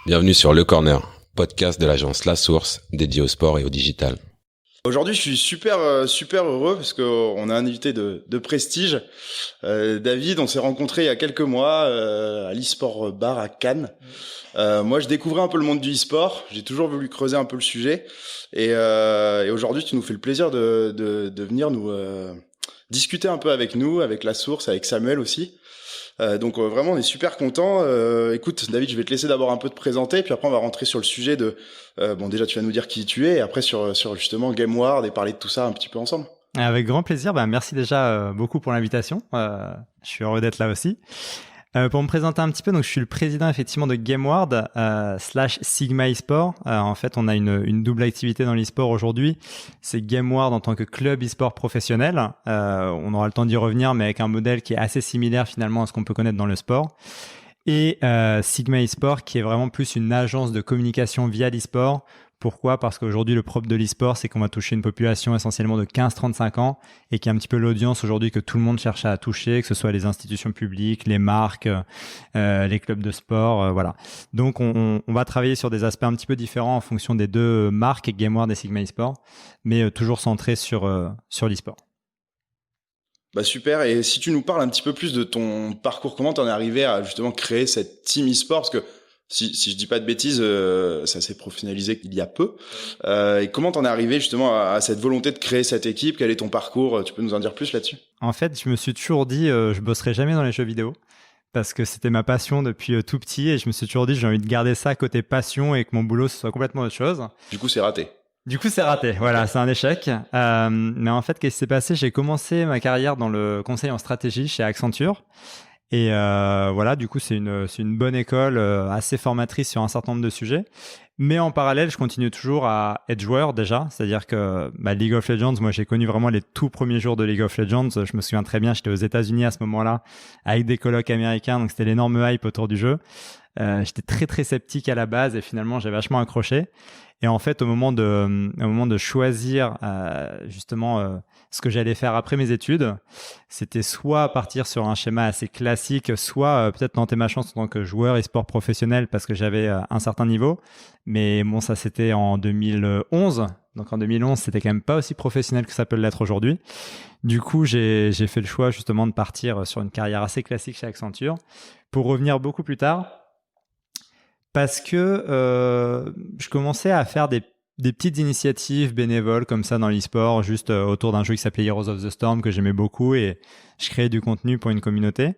Bienvenue sur Le Corner, podcast de l'agence La Source, dédié au sport et au digital. Aujourd'hui, je suis super heureux parce qu'on a un invité de prestige. David, on s'est rencontrés il y a quelques mois à l'e-sport bar à Cannes. Moi, je découvrais un peu le monde du e-sport. J'ai toujours voulu creuser un peu le sujet. Et aujourd'hui, tu nous fais le plaisir de venir nous discuter un peu avec nous, avec La Source, avec Samuel aussi. Donc vraiment, on est super contents. Écoute, David, je vais te laisser d'abord un peu te présenter, puis après on va rentrer sur le sujet de... déjà, tu vas nous dire qui tu es, et après sur justement GameWard et parler de tout ça un petit peu ensemble. Avec grand plaisir. Merci déjà beaucoup pour l'invitation. Je suis heureux d'être là aussi. Pour me présenter un petit peu, donc je suis le président effectivement de GameWard / Sigma eSport. En fait, on a une double activité dans l'e-sport aujourd'hui. C'est GameWard en tant que club e-sport professionnel. On aura le temps d'y revenir, mais avec un modèle qui est assez similaire finalement à ce qu'on peut connaître dans le sport. Et Sigma eSport qui est vraiment plus une agence de communication via l'e-sport. Pourquoi ? Parce qu'aujourd'hui, le propre de l'e-sport, c'est qu'on va toucher une population essentiellement de 15-35 ans et qui est un petit peu l'audience aujourd'hui que tout le monde cherche à toucher, que ce soit les institutions publiques, les marques, les clubs de sport, voilà. Donc, on va travailler sur des aspects un petit peu différents en fonction des deux marques, GameWard et Sigma eSport, mais toujours centrés sur l'e-sport. Bah super, et si tu nous parles un petit peu plus de ton parcours, comment t'en es arrivé à justement créer cette team e-sport, parce que si je dis pas de bêtises, ça s'est professionnalisé il y a peu. Et comment t'en es arrivé justement à cette volonté de créer cette équipe ? Quel est ton parcours ? Tu peux nous en dire plus là-dessus ? En fait, je me suis toujours dit, je bosserai jamais dans les jeux vidéo parce que c'était ma passion depuis tout petit et je me suis toujours dit, j'ai envie de garder ça côté passion et que mon boulot ce soit complètement autre chose. Du coup, c'est raté. Voilà, c'est un échec. Mais en fait, qu'est-ce qui s'est passé ? J'ai commencé ma carrière dans le conseil en stratégie chez Accenture. Et voilà, du coup, c'est une bonne école assez formatrice sur un certain nombre de sujets. Mais en parallèle, je continue toujours à être joueur déjà. C'est-à-dire que League of Legends, moi, j'ai connu vraiment les tout premiers jours de League of Legends. Je me souviens très bien, j'étais aux États-Unis à ce moment-là avec des colocs américains. Donc, c'était l'énorme hype autour du jeu. J'étais très, très sceptique à la base et finalement, j'ai vachement accroché. Et en fait, au moment de choisir justement ce que j'allais faire après mes études, c'était soit partir sur un schéma assez classique, soit peut-être tenter ma chance en tant que joueur e-sport professionnel parce que j'avais un certain niveau. Mais bon, ça c'était en 2011. Donc en 2011, c'était quand même pas aussi professionnel que ça peut l'être aujourd'hui. Du coup, j'ai fait le choix justement de partir sur une carrière assez classique chez Accenture pour revenir beaucoup plus tard. Parce que je commençais à faire des petites initiatives bénévoles comme ça dans l'e-sport, juste autour d'un jeu qui s'appelait Heroes of the Storm que j'aimais beaucoup et je créais du contenu pour une communauté.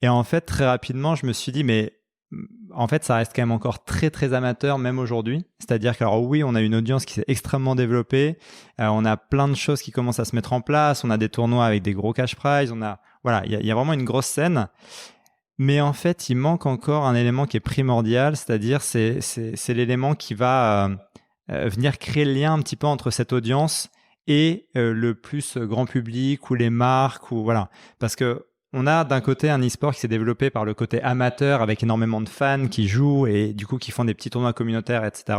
Et en fait, très rapidement, je me suis dit, mais en fait, ça reste quand même encore très, très amateur, même aujourd'hui. C'est-à-dire que, alors oui, on a une audience qui s'est extrêmement développée. On a plein de choses qui commencent à se mettre en place. On a des tournois avec des gros cash prizes. Voilà, il y a vraiment une grosse scène. Mais en fait, il manque encore un élément qui est primordial, c'est-à-dire c'est l'élément qui va venir créer le lien un petit peu entre cette audience et le plus grand public ou les marques ou voilà. Parce que on a d'un côté un e-sport qui s'est développé par le côté amateur avec énormément de fans qui jouent et du coup qui font des petits tournois communautaires, etc.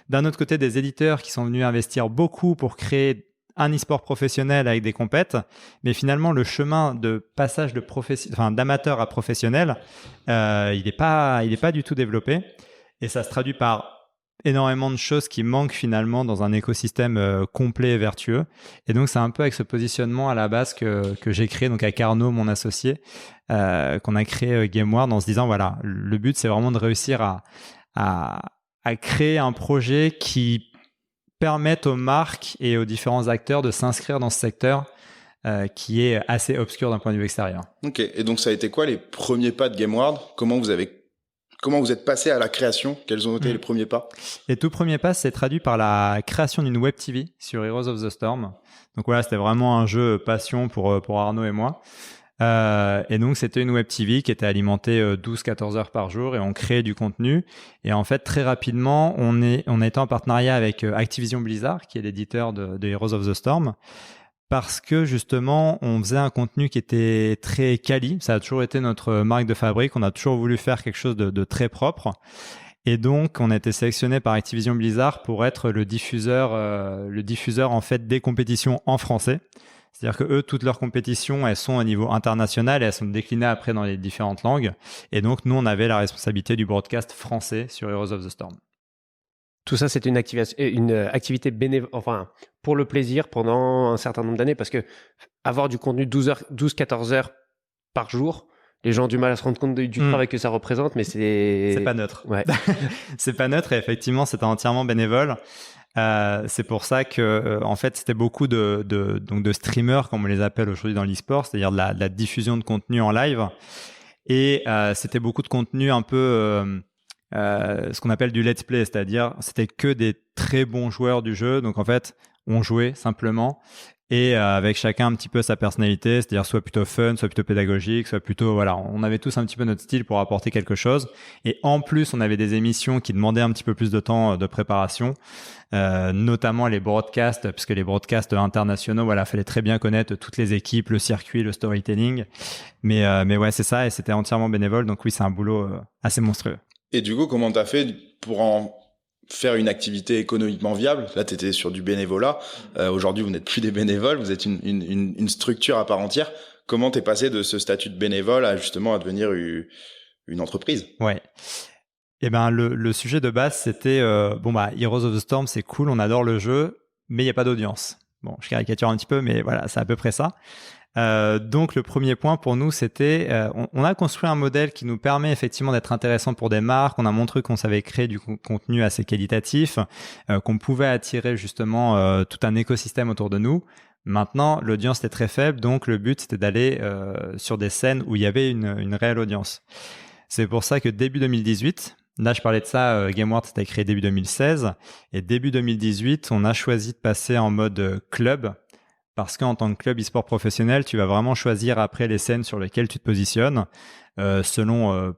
D'un autre côté, des éditeurs qui sont venus investir beaucoup pour créer un e-sport professionnel avec des compètes, mais finalement le chemin de passage d'amateur à professionnel, il est pas du tout développé et ça se traduit par énormément de choses qui manquent finalement dans un écosystème complet et vertueux. Et donc c'est un peu avec ce positionnement à la base que j'ai créé donc avec Arnaud, mon associé, qu'on a créé GameWard en se disant voilà, le but c'est vraiment de réussir à créer un projet qui permettent aux marques et aux différents acteurs de s'inscrire dans ce secteur qui est assez obscur d'un point de vue extérieur. Ok, et donc ça a été quoi les premiers pas de GameWard ? Comment vous êtes passé à la création ? Quels ont été les premiers pas ? Les tout premiers pas, c'est traduit par la création d'une web TV sur Heroes of the Storm. Donc voilà, c'était vraiment un jeu passion pour Arnaud et moi. Et donc c'était une web TV qui était alimentée 12-14 heures par jour et on créait du contenu. Et en fait très rapidement on a été en partenariat avec Activision Blizzard qui est l'éditeur de Heroes of the Storm parce que justement on faisait un contenu qui était très quali. Ça a toujours été notre marque de fabrique. On a toujours voulu faire quelque chose de très propre. Et donc, on a été sélectionné par Activision Blizzard pour être le diffuseur en fait des compétitions en français. C'est-à-dire que eux, toutes leurs compétitions, elles sont au niveau international et elles sont déclinées après dans les différentes langues. Et donc, nous, on avait la responsabilité du broadcast français sur Heroes of the Storm. Tout ça, c'est une activité bénévole, enfin, pour le plaisir pendant un certain nombre d'années, parce que avoir du contenu 12-14 heures par jour, les gens ont du mal à se rendre compte du travail que ça représente, mais c'est pas neutre. Ouais. C'est pas neutre et effectivement, c'était entièrement bénévole. C'est pour ça que, en fait, c'était beaucoup donc de streamers, comme on les appelle aujourd'hui dans l'e-sport, c'est-à-dire de la diffusion de contenu en live. Et c'était beaucoup de contenu un peu ce qu'on appelle du let's play, c'est-à-dire c'était que des très bons joueurs du jeu. Donc en fait, on jouait simplement et avec chacun un petit peu sa personnalité, c'est-à-dire soit plutôt fun, soit plutôt pédagogique, soit plutôt voilà, on avait tous un petit peu notre style pour apporter quelque chose. Et en plus, on avait des émissions qui demandaient un petit peu plus de temps de préparation, notamment les broadcasts, puisque les broadcasts internationaux, voilà, fallait très bien connaître toutes les équipes, le circuit, le storytelling. Mais ouais, c'est ça, et c'était entièrement bénévole. Donc oui, c'est un boulot assez monstrueux. Et du coup, comment t'as fait pour en faire une activité économiquement viable? Là, t'étais sur du bénévolat. Aujourd'hui, vous n'êtes plus des bénévoles, vous êtes une structure à part entière. Comment t'es passé de ce statut de bénévole à justement à devenir une entreprise? Ouais. Et ben le sujet de base, c'était Heroes of the Storm, c'est cool, on adore le jeu, mais il y a pas d'audience. Bon, je caricature un petit peu, mais voilà, c'est à peu près ça. Donc le premier point pour nous, c'était on a construit un modèle qui nous permet effectivement d'être intéressant pour des marques. On a montré qu'on savait créer du contenu assez qualitatif, qu'on pouvait attirer justement tout un écosystème autour de nous. Maintenant, l'audience était très faible, donc le but c'était d'aller sur des scènes où il y avait une réelle audience. C'est pour ça que début 2018, là je parlais de ça, GameWorld c'était créé début 2016, et début 2018, on a choisi de passer en mode club. Parce qu'en tant que club e-sport professionnel, tu vas vraiment choisir après les scènes sur lesquelles tu te positionnes selon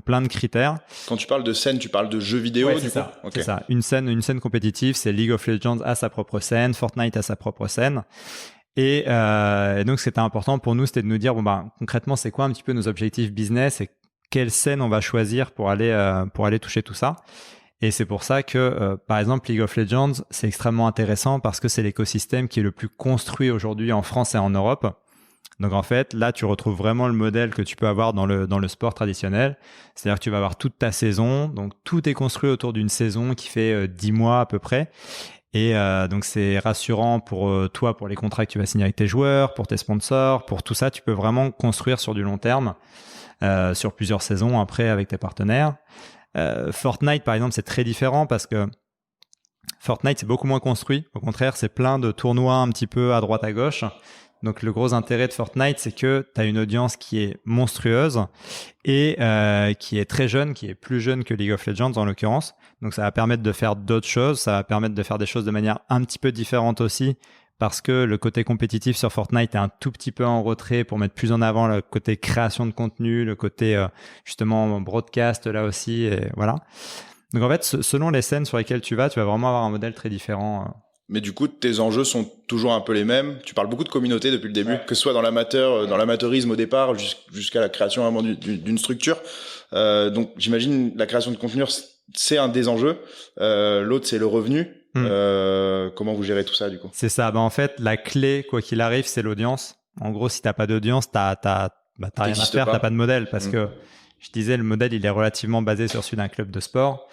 plein de critères. Quand tu parles de scène, tu parles de jeux vidéo, ouais, du coup. Okay. C'est ça. Une scène compétitive, c'est League of Legends a sa propre scène, Fortnite a sa propre scène. Et donc, c'était important pour nous, c'était de nous dire concrètement, c'est quoi un petit peu nos objectifs business et quelle scène on va choisir pour aller toucher tout ça. Et c'est pour ça que, par exemple, League of Legends, c'est extrêmement intéressant parce que c'est l'écosystème qui est le plus construit aujourd'hui en France et en Europe. Donc, en fait, là, tu retrouves vraiment le modèle que tu peux avoir dans le sport traditionnel. C'est-à-dire que tu vas avoir toute ta saison. Donc, tout est construit autour d'une saison qui fait 10 mois à peu près. Et donc, c'est rassurant pour toi, pour les contrats que tu vas signer avec tes joueurs, pour tes sponsors, pour tout ça. Tu peux vraiment construire sur du long terme, sur plusieurs saisons après avec tes partenaires. Fortnite, par exemple, c'est très différent parce que Fortnite, c'est beaucoup moins construit. Au contraire, c'est plein de tournois un petit peu à droite à gauche. Donc, le gros intérêt de Fortnite, c'est que tu as une audience qui est monstrueuse et qui est très jeune, qui est plus jeune que League of Legends en l'occurrence. Donc, ça va permettre de faire d'autres choses. Ça va permettre de faire des choses de manière un petit peu différente aussi parce que le côté compétitif sur Fortnite est un tout petit peu en retrait pour mettre plus en avant le côté création de contenu, le côté justement broadcast là aussi, et voilà. Donc en fait, selon les scènes sur lesquelles tu vas vraiment avoir un modèle très différent. Mais du coup, tes enjeux sont toujours un peu les mêmes. Tu parles beaucoup de communauté depuis le début, ouais. Que ce soit dans l'amateurisme au départ jusqu'à la création vraiment d'une structure. Donc j'imagine la création de contenu, c'est un des enjeux. L'autre, c'est le revenu. Comment vous gérez tout ça du coup? C'est ça. En fait, la clé, quoi qu'il arrive, c'est l'audience. En gros, si t'as pas d'audience, t'as rien à faire, t'as pas de modèle. Parce que je disais, le modèle, il est relativement basé sur celui d'un club de sport.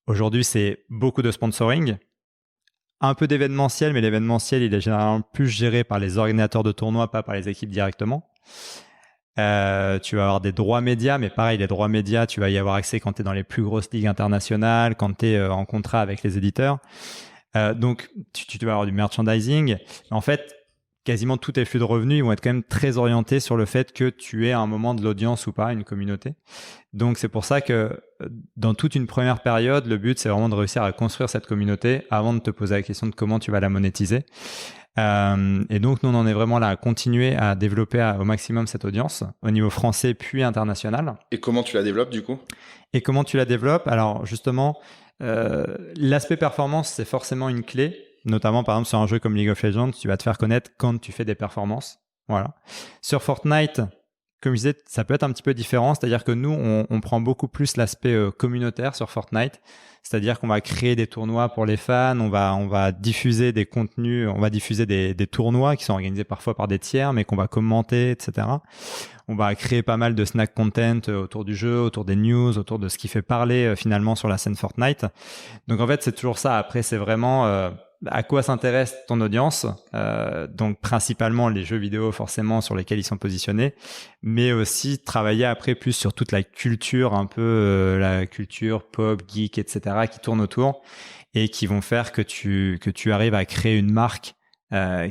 Aujourd'hui, c'est beaucoup de sponsoring, un peu d'événementiel, mais l'événementiel, il est généralement plus géré par les organisateurs de tournois, pas par les équipes directement. Tu vas avoir des droits médias, mais pareil, les droits médias, tu vas y avoir accès quand tu es dans les plus grosses ligues internationales, quand tu es en contrat avec les éditeurs. Donc, tu vas avoir du merchandising. En fait, quasiment tous tes flux de revenus ils vont être quand même très orientés sur le fait que tu aies à un moment de l'audience ou pas, une communauté. Donc, c'est pour ça que dans toute une première période, le but, c'est vraiment de réussir à construire cette communauté avant de te poser la question de comment tu vas la monétiser. Et donc, nous, on en est vraiment là à continuer à développer au maximum cette audience au niveau français puis international. Et comment tu la développes du coup? Et comment tu la développes? Alors, justement, l'aspect performance, c'est forcément une clé. Notamment, par exemple, sur un jeu comme League of Legends, tu vas te faire connaître quand tu fais des performances. Voilà. Sur Fortnite, comme je disais, ça peut être un petit peu différent. C'est-à-dire que nous, on prend beaucoup plus l'aspect communautaire sur Fortnite. C'est-à-dire qu'on va créer des tournois pour les fans, on va diffuser des contenus, on va diffuser des tournois qui sont organisés parfois par des tiers, mais qu'on va commenter, etc. On va créer pas mal de snack content autour du jeu, autour des news, autour de ce qui fait parler finalement sur la scène Fortnite. Donc en fait, c'est toujours ça. Après, c'est vraiment à quoi s'intéresse ton audience. Donc principalement les jeux vidéo forcément sur lesquels ils sont positionnés, mais aussi travailler après plus sur toute la culture, un peu la culture pop, geek, etc. qui tourne autour et qui vont faire que tu arrives à créer une marque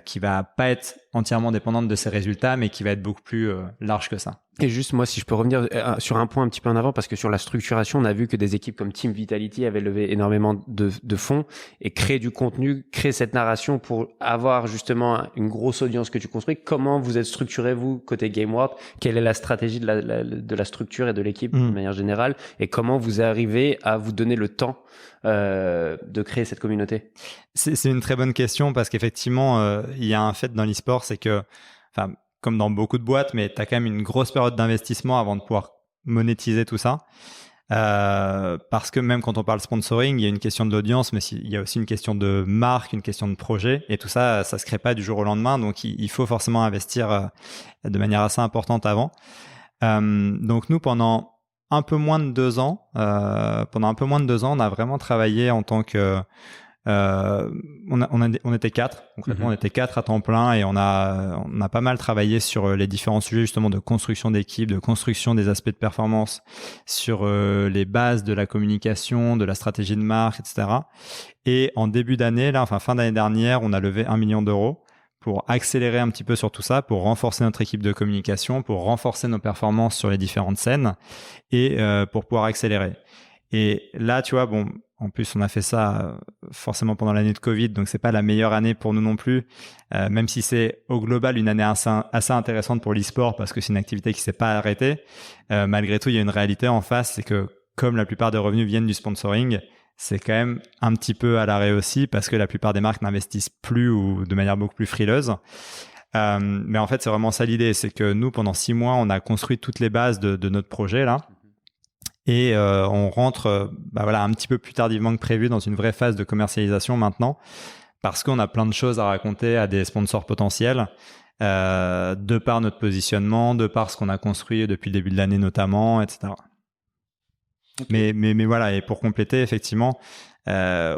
qui va pas être entièrement dépendante de ses résultats, mais qui va être beaucoup plus large que ça. Et juste, moi, si je peux revenir sur un point un petit peu en avant, parce que sur la structuration, on a vu que des équipes comme Team Vitality avaient levé énormément de fonds et créer du contenu, créer cette narration pour avoir justement une grosse audience que tu construis. Comment vous êtes structuré, vous, côté GameWorld? Quelle est la stratégie de la structure et de l'équipe de manière générale? Et comment vous arrivez à vous donner le temps de créer cette communauté? C'est une très bonne question parce qu'effectivement, il y a un fait dans l'e-sport, c'est que, enfin, comme dans beaucoup de boîtes, mais tu as quand même une grosse période d'investissement avant de pouvoir monétiser tout ça. Parce que même quand on parle sponsoring, il y a une question de l'audience, mais il y a aussi une question de marque, une question de projet. Et tout ça, ça se crée pas du jour au lendemain. Donc, il faut forcément investir de manière assez importante avant. Donc, nous, pendant un peu moins de 2 ans, on a vraiment travaillé en tant que... on était 4, concrètement, on était 4 à temps plein et on a pas mal travaillé sur les différents sujets justement de construction d'équipe, de construction des aspects de performance, sur les bases de la communication, de la stratégie de marque, etc. Et en début d'année, là, enfin fin d'année dernière, on a levé 1 million d'euros pour accélérer un petit peu sur tout ça, pour renforcer notre équipe de communication, pour renforcer nos performances sur les différentes scènes et pour pouvoir accélérer. Et là, tu vois, bon, en plus, on a fait ça forcément pendant l'année de Covid, donc c'est pas la meilleure année pour nous non plus, même si c'est au global une année assez intéressante pour l'e-sport parce que c'est une activité qui s'est pas arrêtée. Malgré tout, il y a une réalité en face, c'est que comme la plupart des revenus viennent du sponsoring, c'est quand même un petit peu à l'arrêt aussi parce que la plupart des marques n'investissent plus ou de manière beaucoup plus frileuse. Mais en fait, c'est vraiment ça l'idée, c'est que nous, pendant 6 mois, on a construit toutes les bases de notre projet là. Et on rentre un petit peu plus tardivement que prévu dans une vraie phase de commercialisation maintenant parce qu'on a plein de choses à raconter à des sponsors potentiels de par notre positionnement, de par ce qu'on a construit depuis le début de l'année notamment, etc. Okay. Mais voilà, et pour compléter, effectivement,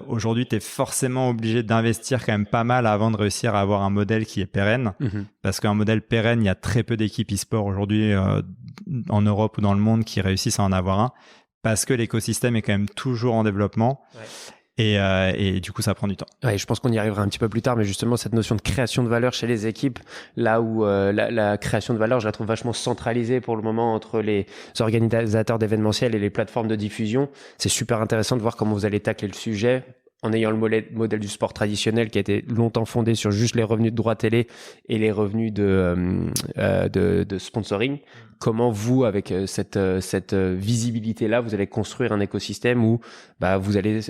aujourd'hui, tu es forcément obligé d'investir quand même pas mal avant de réussir à avoir un modèle qui est pérenne. Parce qu'un modèle pérenne, il y a très peu d'équipes e-sport aujourd'hui en Europe ou dans le monde qui réussissent à en avoir un. Parce que l'écosystème est quand même toujours en développement. Ouais. Et du coup, ça prend du temps. Ouais, je pense qu'on y arrivera un petit peu plus tard, mais justement, cette notion de création de valeur chez les équipes, là où la création de valeur, je la trouve vachement centralisée pour le moment entre les organisateurs d'événementiels et les plateformes de diffusion. C'est super intéressant de voir comment vous allez tacler le sujet en ayant le modèle du sport traditionnel qui a été longtemps fondé sur juste les revenus de droits télé et les revenus de sponsoring. Comment vous, avec cette visibilité-là, vous allez construire un écosystème où vous allez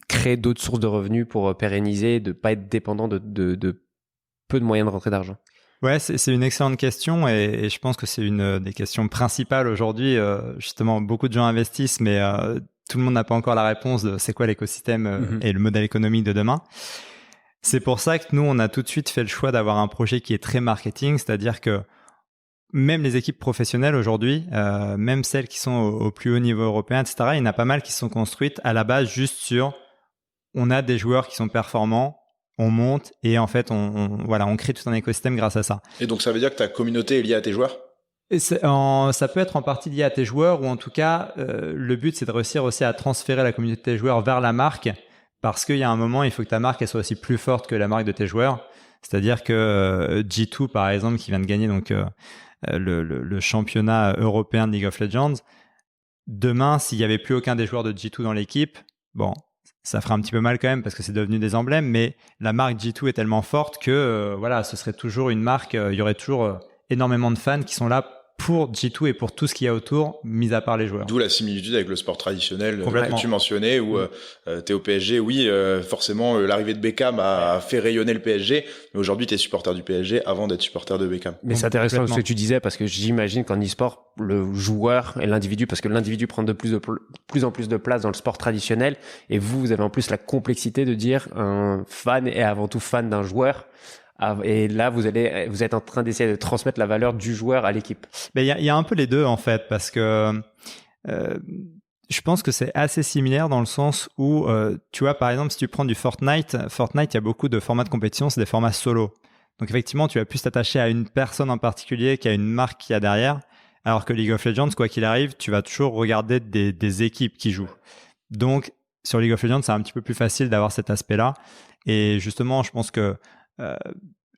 créer d'autres sources de revenus pour pérenniser, de pas être dépendant de peu de moyens de rentrée d'argent? Ouais, c'est une excellente question et je pense que c'est une des questions principales aujourd'hui. Justement, beaucoup de gens investissent, mais tout le monde n'a pas encore la réponse de c'est quoi l'écosystème et le modèle économique de demain. C'est pour ça que nous, on a tout de suite fait le choix d'avoir un projet qui est très marketing, c'est-à-dire que même les équipes professionnelles aujourd'hui, même celles qui sont au plus haut niveau européen, etc., il y en a pas mal qui se sont construites à la base juste sur on a des joueurs qui sont performants, on monte et en fait, on crée tout un écosystème grâce à ça. Et donc, ça veut dire que ta communauté est liée à tes joueurs ? Ça peut être en partie lié à tes joueurs ou en tout cas, le but, c'est de réussir aussi à transférer la communauté de tes joueurs vers la marque parce qu'il y a un moment, il faut que ta marque elle soit aussi plus forte que la marque de tes joueurs. C'est-à-dire que G2, par exemple, qui vient de gagner donc le championnat européen de League of Legends, demain, s'il n'y avait plus aucun des joueurs de G2 dans l'équipe, bon, ça ferait un petit peu mal quand même parce que c'est devenu des emblèmes, mais la marque G2 est tellement forte que ce serait toujours une marque, il y aurait toujours énormément de fans qui sont là pour G2 et pour tout ce qu'il y a autour, mis à part les joueurs. D'où la similitude avec le sport traditionnel Complètement. que tu mentionnais, où t'es au PSG, oui, forcément l'arrivée de Beckham a fait rayonner le PSG, mais aujourd'hui t'es supporter du PSG avant d'être supporter de Beckham. Mais c'est intéressant ce que tu disais, parce que j'imagine qu'en e-sport, le joueur et l'individu, parce que l'individu prend de plus en plus de place dans le sport traditionnel, et vous avez en plus la complexité de dire un fan est avant tout fan d'un joueur. Et là, vous êtes en train d'essayer de transmettre la valeur du joueur à l'équipe. Mais il y a un peu les deux en fait, parce que je pense que c'est assez similaire dans le sens où, tu vois, par exemple, si tu prends du Fortnite, il y a beaucoup de formats de compétition, c'est des formats solo. Donc effectivement, tu vas plus t'attacher à une personne en particulier qu'à une marque qu'il y a derrière, alors que League of Legends, quoi qu'il arrive, tu vas toujours regarder des équipes qui jouent. Donc sur League of Legends, c'est un petit peu plus facile d'avoir cet aspect-là. Et justement, je pense que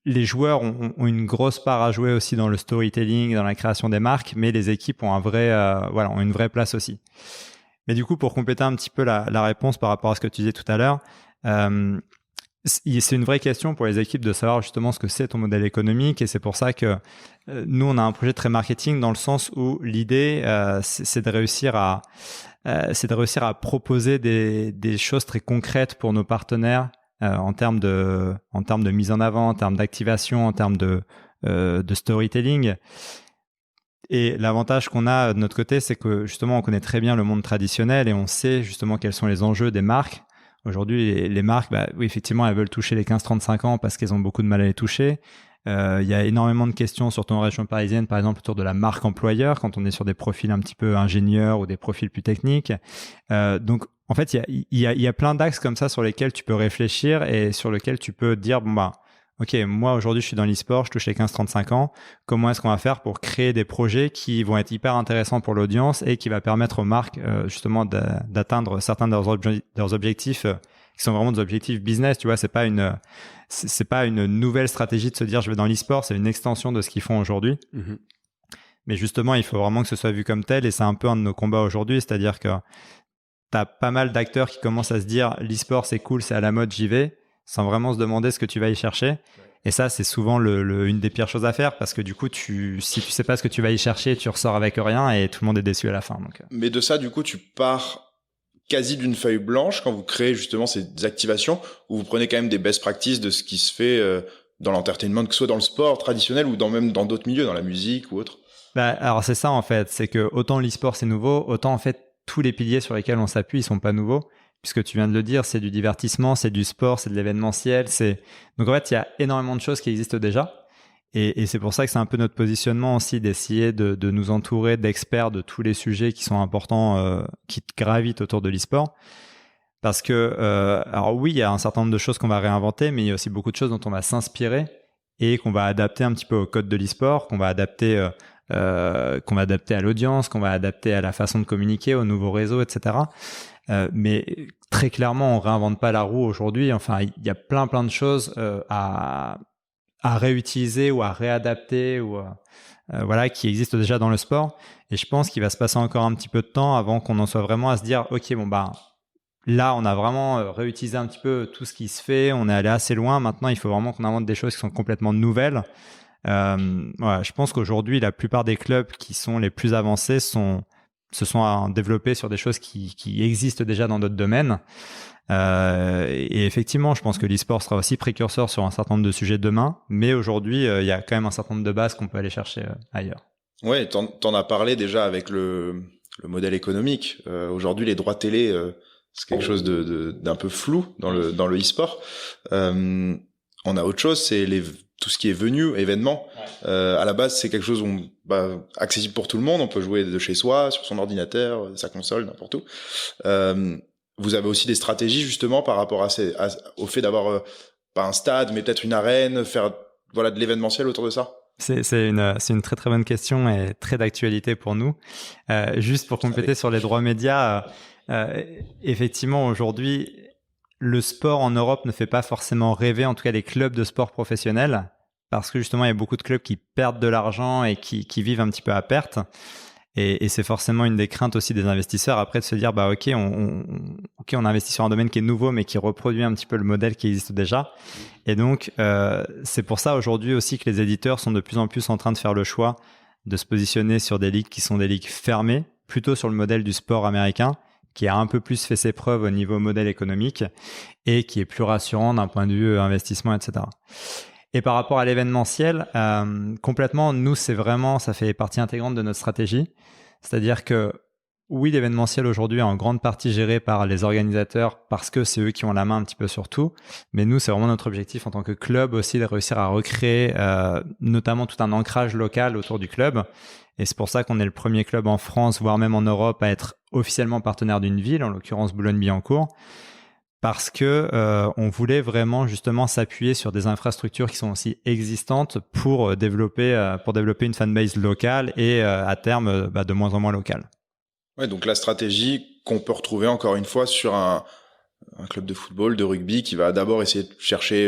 les joueurs ont une grosse part à jouer aussi dans le storytelling, dans la création des marques, mais les équipes ont ont une vraie place aussi. Mais du coup, pour compléter un petit peu la réponse par rapport à ce que tu disais tout à l'heure, c'est une vraie question pour les équipes de savoir justement ce que c'est ton modèle économique, et c'est pour ça que nous, on a un projet très marketing dans le sens où l'idée, c'est de réussir à proposer des choses très concrètes pour nos partenaires en termes de mise en avant, en termes d'activation, en termes de storytelling. Et l'avantage qu'on a de notre côté, c'est que justement, on connaît très bien le monde traditionnel et on sait justement quels sont les enjeux des marques. Aujourd'hui, les marques, oui, effectivement, elles veulent toucher les 15-35 ans parce qu'elles ont beaucoup de mal à les toucher. Il y a énormément de questions, surtout en région parisienne, par exemple, autour de la marque employeur, quand on est sur des profils un petit peu ingénieurs ou des profils plus techniques. Donc, en fait, il y a plein d'axes comme ça sur lesquels tu peux réfléchir et sur lesquels tu peux dire, OK, moi, aujourd'hui, je suis dans l'e-sport, je touche les 15-35 ans. Comment est-ce qu'on va faire pour créer des projets qui vont être hyper intéressants pour l'audience et qui va permettre aux marques, justement, d'atteindre certains de leurs objectifs, qui sont vraiment des objectifs business, tu vois, c'est pas une nouvelle stratégie de se dire je vais dans l'e-sport, c'est une extension de ce qu'ils font aujourd'hui. Mm-hmm. Mais justement, il faut vraiment que ce soit vu comme tel, et c'est un peu un de nos combats aujourd'hui, c'est-à-dire que t'as pas mal d'acteurs qui commencent à se dire l'e-sport c'est cool, c'est à la mode, j'y vais, sans vraiment se demander ce que tu vas y chercher. Et ça, c'est souvent une des pires choses à faire, parce que du coup, si tu sais pas ce que tu vas y chercher, tu ressors avec rien et tout le monde est déçu à la fin. Donc. Mais de ça, du coup, tu pars quasi d'une feuille blanche quand vous créez justement ces activations, où vous prenez quand même des best practices de ce qui se fait dans l'entertainment, que ce soit dans le sport traditionnel ou même dans d'autres milieux, dans la musique ou autre. Alors c'est ça en fait, c'est que autant l'e-sport c'est nouveau, autant en fait tous les piliers sur lesquels on s'appuie ils sont pas nouveaux, puisque tu viens de le dire, c'est du divertissement, c'est du sport, c'est de l'événementiel, donc en fait il y a énormément de choses qui existent déjà. Et c'est pour ça que c'est un peu notre positionnement aussi d'essayer de nous entourer d'experts de tous les sujets qui sont importants, qui gravitent autour de l'e-sport. Parce que, alors oui, il y a un certain nombre de choses qu'on va réinventer, mais il y a aussi beaucoup de choses dont on va s'inspirer et qu'on va adapter un petit peu au code de l'e-sport, qu'on va adapter à l'audience, qu'on va adapter à la façon de communiquer, aux nouveaux réseaux, etc. Mais très clairement, on réinvente pas la roue aujourd'hui. Enfin, il y a plein de choses à réutiliser ou à réadapter ou qui existent déjà dans le sport. Et je pense qu'il va se passer encore un petit peu de temps avant qu'on en soit vraiment à se dire OK, là on a vraiment réutilisé un petit peu tout ce qui se fait, on est allé assez loin, maintenant il faut vraiment qu'on invente des choses qui sont complètement nouvelles. Je pense qu'aujourd'hui la plupart des clubs qui sont les plus avancés se sont développés sur des choses qui existent déjà dans d'autres domaines. Et effectivement, je pense que l'e-sport sera aussi précurseur sur un certain nombre de sujets demain, mais aujourd'hui, il y a quand même un certain nombre de bases qu'on peut aller chercher ailleurs. Ouais, t'en as parlé déjà avec le modèle économique. Aujourd'hui, les droits télé, c'est quelque chose d'un peu flou dans le e-sport. On a autre chose, c'est tout ce qui est venue, événement. Ouais. À la base, c'est quelque chose accessible pour tout le monde. On peut jouer de chez soi, sur son ordinateur, sa console, n'importe où. Vous avez aussi des stratégies justement par rapport au fait d'avoir pas un stade, mais peut-être une arène, faire de l'événementiel autour de ça. C'est une très très bonne question et très d'actualité pour nous. Juste pour compléter sur les droits médias, effectivement aujourd'hui le sport en Europe ne fait pas forcément rêver, en tout cas les clubs de sport professionnels, parce que justement il y a beaucoup de clubs qui perdent de l'argent et qui vivent un petit peu à perte. Et c'est forcément une des craintes aussi des investisseurs après de se dire OK, on investit sur un domaine qui est nouveau mais qui reproduit un petit peu le modèle qui existe déjà. Et donc c'est pour ça aujourd'hui aussi que les éditeurs sont de plus en plus en train de faire le choix de se positionner sur des ligues qui sont des ligues fermées, plutôt sur le modèle du sport américain, qui a un peu plus fait ses preuves au niveau modèle économique et qui est plus rassurant d'un point de vue investissement, etc. Et par rapport à l'événementiel, complètement, nous, ça fait partie intégrante de notre stratégie. C'est-à-dire que oui, l'événementiel aujourd'hui est en grande partie géré par les organisateurs parce que c'est eux qui ont la main un petit peu sur tout. Mais nous, c'est vraiment notre objectif en tant que club aussi de réussir à recréer notamment tout un ancrage local autour du club. Et c'est pour ça qu'on est le premier club en France, voire même en Europe, à être officiellement partenaire d'une ville, en l'occurrence Boulogne-Billancourt, parce que on voulait vraiment justement s'appuyer sur des infrastructures qui sont aussi existantes pour développer une fanbase locale et à terme de moins en moins locale. Ouais, donc la stratégie qu'on peut retrouver encore une fois sur un club de football, de rugby, qui va d'abord essayer de chercher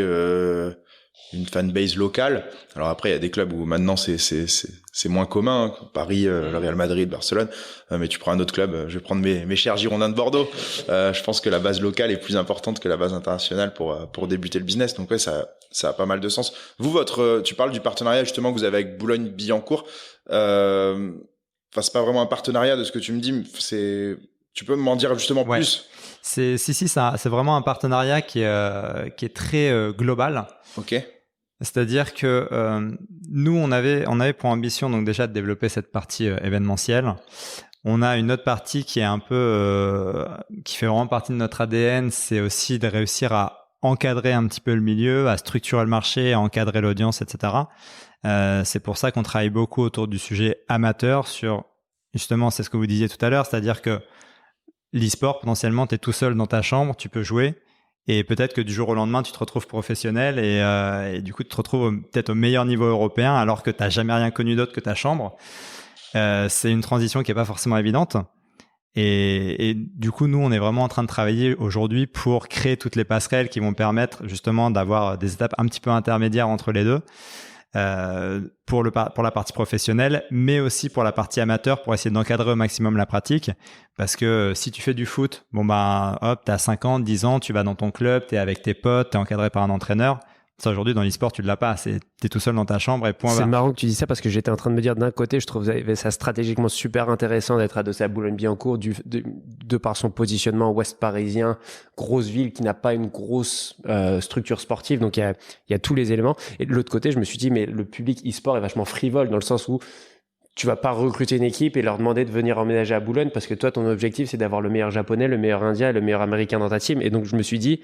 une fanbase locale. Alors après, il y a des clubs où maintenant c'est moins commun, hein. Paris, le Real Madrid, Barcelone. Mais tu prends un autre club, je vais prendre mes chers Girondins de Bordeaux. Je pense que la base locale est plus importante que la base internationale pour débuter le business. Donc ouais, ça a pas mal de sens. Vous, tu parles du partenariat justement que vous avez avec Boulogne-Billancourt. Enfin, c'est pas vraiment un partenariat de ce que tu me dis. Tu peux m'en dire justement plus? C'est vraiment un partenariat qui est très global. Ok. C'est-à-dire que nous, on avait pour ambition donc déjà de développer cette partie événementielle. On a une autre partie qui est un peu qui fait vraiment partie de notre ADN, c'est aussi de réussir à encadrer un petit peu le milieu, à structurer le marché, à encadrer l'audience, etc. C'est pour ça qu'on travaille beaucoup autour du sujet amateur sur, justement, c'est ce que vous disiez tout à l'heure, c'est-à-dire que l'e-sport, potentiellement, tu es tout seul dans ta chambre, tu peux jouer et peut-être que du jour au lendemain, tu te retrouves professionnel et du coup, tu te retrouves peut-être au meilleur niveau européen alors que tu n'as jamais rien connu d'autre que ta chambre. C'est une transition qui n'est pas forcément évidente. Et du coup, nous, on est vraiment en train de travailler aujourd'hui pour créer toutes les passerelles qui vont permettre justement d'avoir des étapes un petit peu intermédiaires entre les deux. Pour la partie professionnelle, mais aussi pour la partie amateur, pour essayer d'encadrer au maximum la pratique. Parce que si tu fais du foot, t'as 5 ans, 10 ans, tu vas dans ton club, t'es avec tes potes, t'es encadré par un entraîneur. Ça, aujourd'hui, dans l'e-sport, tu ne l'as pas. T'es tout seul dans ta chambre et point barre. C'est marrant que tu dis ça parce que j'étais en train de me dire, d'un côté, je trouve ça stratégiquement super intéressant d'être adossé à Boulogne-Billancourt de par son positionnement ouest parisien, grosse ville qui n'a pas une grosse structure sportive. Donc, il y a tous les éléments. Et de l'autre côté, je me suis dit, mais le public e-sport est vachement frivole dans le sens où tu vas pas recruter une équipe et leur demander de venir emménager à Boulogne parce que toi, ton objectif, c'est d'avoir le meilleur japonais, le meilleur indien et le meilleur américain dans ta team. Et donc, je me suis dit,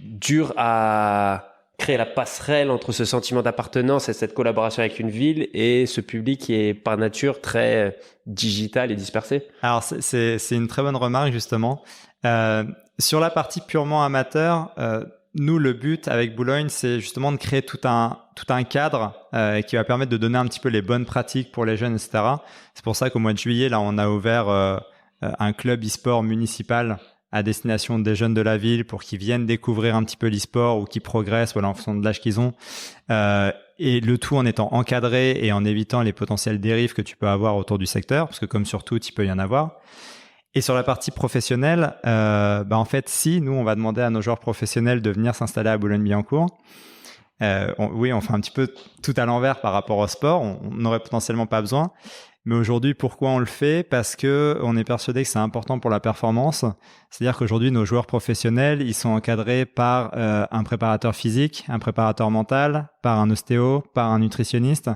dur à créer la passerelle entre ce sentiment d'appartenance et cette collaboration avec une ville et ce public qui est par nature très digital et dispersé. Alors, c'est une très bonne remarque, justement. Sur la partie purement amateur, nous, le but avec Boulogne, c'est justement de créer tout un cadre qui va permettre de donner un petit peu les bonnes pratiques pour les jeunes, etc. C'est pour ça qu'au mois de juillet, là, on a ouvert un club e-sport municipal à destination des jeunes de la ville pour qu'ils viennent découvrir un petit peu l'e-sport ou qu'ils progressent en fonction de l'âge qu'ils ont. Et le tout en étant encadré et en évitant les potentielles dérives que tu peux avoir autour du secteur, parce que comme sur tout, il peut y en avoir. Et sur la partie professionnelle, en fait, si nous, on va demander à nos joueurs professionnels de venir s'installer à Boulogne-Billancourt, on fait un petit peu tout à l'envers par rapport au sport. On n'aurait potentiellement pas besoin. Mais aujourd'hui, pourquoi on le fait? Parce que on est persuadé que c'est important pour la performance. C'est-à-dire qu'aujourd'hui, nos joueurs professionnels, ils sont encadrés par un préparateur physique, un préparateur mental, par un ostéo, par un nutritionniste.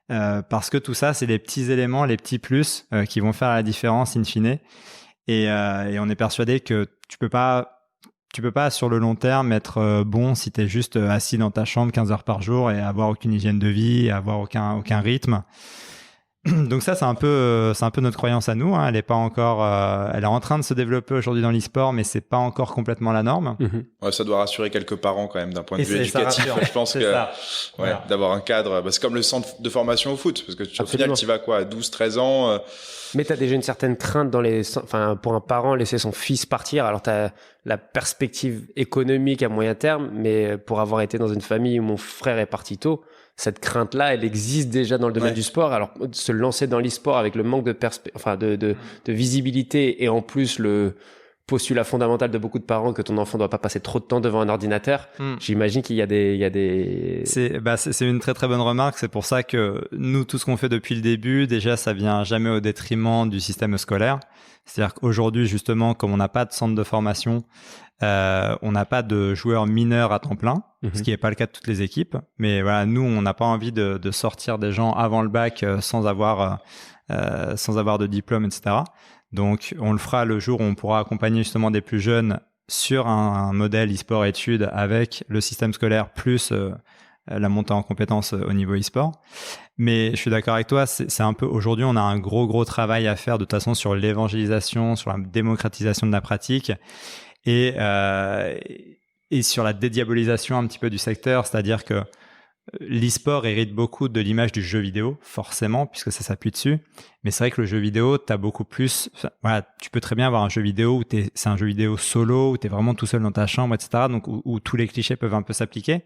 Parce que tout ça, c'est les petits éléments, les petits plus qui vont faire la différence in fine. Et on est persuadé que tu peux pas sur le long terme être bon si tu es juste assis dans ta chambre 15 heures par jour et avoir aucune hygiène de vie, et avoir aucun rythme. Donc ça, c'est un peu notre croyance à nous. Hein. Elle est pas encore, elle est en train de se développer aujourd'hui dans l'e-sport, mais c'est pas encore complètement la norme. Ouais, ça doit rassurer quelques parents quand même d'un point de vue éducatif. Je pense que voilà. D'avoir un cadre, c'est comme le centre de formation au foot, parce que au final, tu vas quoi, à 12-13 ans. Mais t'as déjà une certaine crainte pour un parent laisser son fils partir. Alors t'as la perspective économique à moyen terme, mais pour avoir été dans une famille où mon frère est parti tôt, cette crainte-là, elle existe déjà dans le domaine du sport. Alors, se lancer dans l'e-sport avec le manque de visibilité et en plus le postulat fondamental de beaucoup de parents que ton enfant doit pas passer trop de temps devant un ordinateur. J'imagine qu'il y a des... C'est une très très bonne remarque. C'est pour ça que nous, tout ce qu'on fait depuis le début, déjà, ça vient jamais au détriment du système scolaire. C'est-à-dire qu'aujourd'hui, justement, comme on n'a pas de centre de formation, on n'a pas de joueurs mineurs à temps plein, ce qui n'est pas le cas de toutes les équipes. Mais voilà, nous, on n'a pas envie de sortir des gens avant le bac sans avoir de diplôme, etc. Donc, on le fera le jour où on pourra accompagner justement des plus jeunes sur un modèle e-sport études avec le système scolaire plus la montée en compétences au niveau e-sport. Mais je suis d'accord avec toi, c'est un peu aujourd'hui, on a un gros travail à faire de toute façon sur l'évangélisation, sur la démocratisation de la pratique et sur la dédiabolisation un petit peu du secteur, c'est-à-dire que l'e-sport hérite beaucoup de l'image du jeu vidéo, forcément, puisque ça s'appuie dessus. Mais c'est vrai que le jeu vidéo, t'as beaucoup plus... Voilà, tu peux très bien avoir un jeu vidéo où c'est un jeu vidéo solo, où t'es vraiment tout seul dans ta chambre, etc. Donc, où tous les clichés peuvent un peu s'appliquer.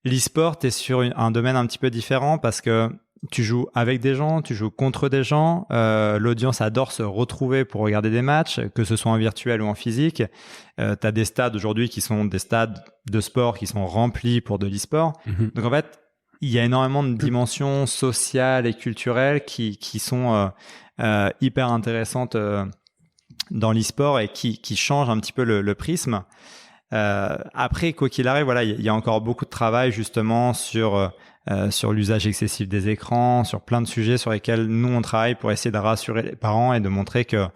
L'e-sport, t'es sur un domaine un petit peu différent parce que tu joues avec des gens, tu joues contre des gens. L'audience adore se retrouver pour regarder des matchs, que ce soit en virtuel ou en physique. T'as des stades aujourd'hui qui sont des stades de sport qui sont remplis pour de l'e-sport. Donc en fait, il y a énormément de dimensions sociales et culturelles qui sont hyper intéressantes dans l'e-sport et qui changent un petit peu le prisme. Après, quoi qu'il arrive, voilà, il y a encore beaucoup de travail justement sur l'usage excessif des écrans, sur plein de sujets sur lesquels nous on travaille pour essayer de rassurer les parents et de montrer que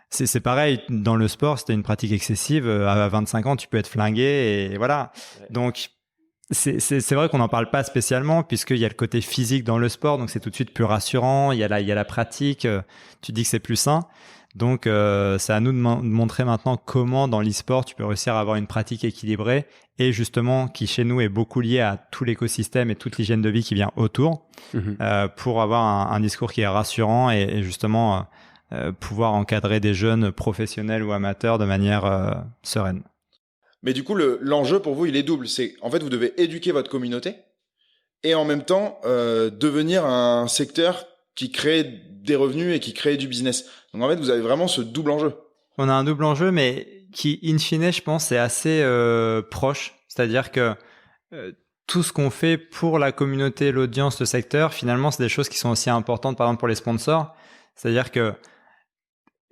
c'est pareil dans le sport. Si t'as une pratique excessive, à 25 ans, tu peux être flingué et voilà. Ouais. Donc c'est vrai qu'on n'en parle pas spécialement puisqu'il y a le côté physique dans le sport, donc c'est tout de suite plus rassurant. Il y a la pratique, tu dis que c'est plus sain. Donc, c'est à nous de montrer maintenant comment dans l'e-sport tu peux réussir à avoir une pratique équilibrée et justement qui chez nous est beaucoup liée à tout l'écosystème et toute l'hygiène de vie qui vient autour pour avoir un discours qui est rassurant et justement pouvoir encadrer des jeunes professionnels ou amateurs de manière sereine. Mais du coup, l'enjeu pour vous, il est double. C'est en fait, vous devez éduquer votre communauté et en même temps devenir un secteur qui crée des revenus et qui crée du business. Donc en fait, vous avez vraiment ce double enjeu. On a un double enjeu, mais qui, in fine, je pense, est assez proche. C'est-à-dire que tout ce qu'on fait pour la communauté, l'audience, le secteur, finalement, c'est des choses qui sont aussi importantes, par exemple, pour les sponsors. C'est-à-dire que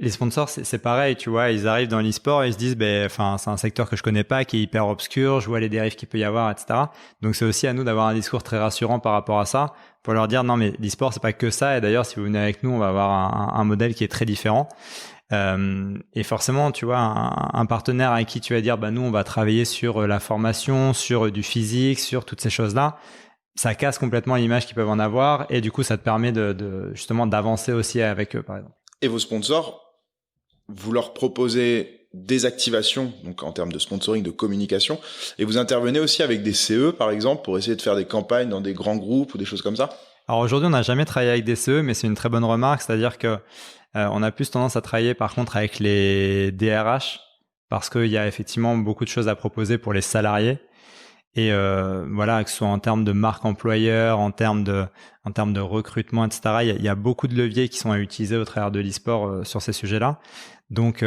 les sponsors, c'est pareil, tu vois, ils arrivent dans l'e-sport et ils se disent, c'est un secteur que je connais pas, qui est hyper obscur, je vois les dérives qu'il peut y avoir, etc. Donc c'est aussi à nous d'avoir un discours très rassurant par rapport à ça, pour leur dire, non mais l'e-sport, c'est pas que ça, et d'ailleurs, si vous venez avec nous, on va avoir un modèle qui est très différent. Et forcément, tu vois, un partenaire avec qui tu vas dire, nous, on va travailler sur la formation, sur du physique, sur toutes ces choses-là, ça casse complètement l'image qu'ils peuvent en avoir, et du coup, ça te permet de justement d'avancer aussi avec eux, par exemple. Et vos sponsors, vous leur proposez des activations, donc en termes de sponsoring, de communication, et vous intervenez aussi avec des CE, par exemple, pour essayer de faire des campagnes dans des grands groupes ou des choses comme ça? Alors aujourd'hui, on n'a jamais travaillé avec des CE, mais c'est une très bonne remarque, c'est-à-dire que on a plus tendance à travailler par contre avec les DRH, parce qu'il y a effectivement beaucoup de choses à proposer pour les salariés. Et voilà, que ce soit en termes de marque employeur, en termes de recrutement, etc. Il y a beaucoup de leviers qui sont à utiliser au travers de l'e-sport sur ces sujets-là. Donc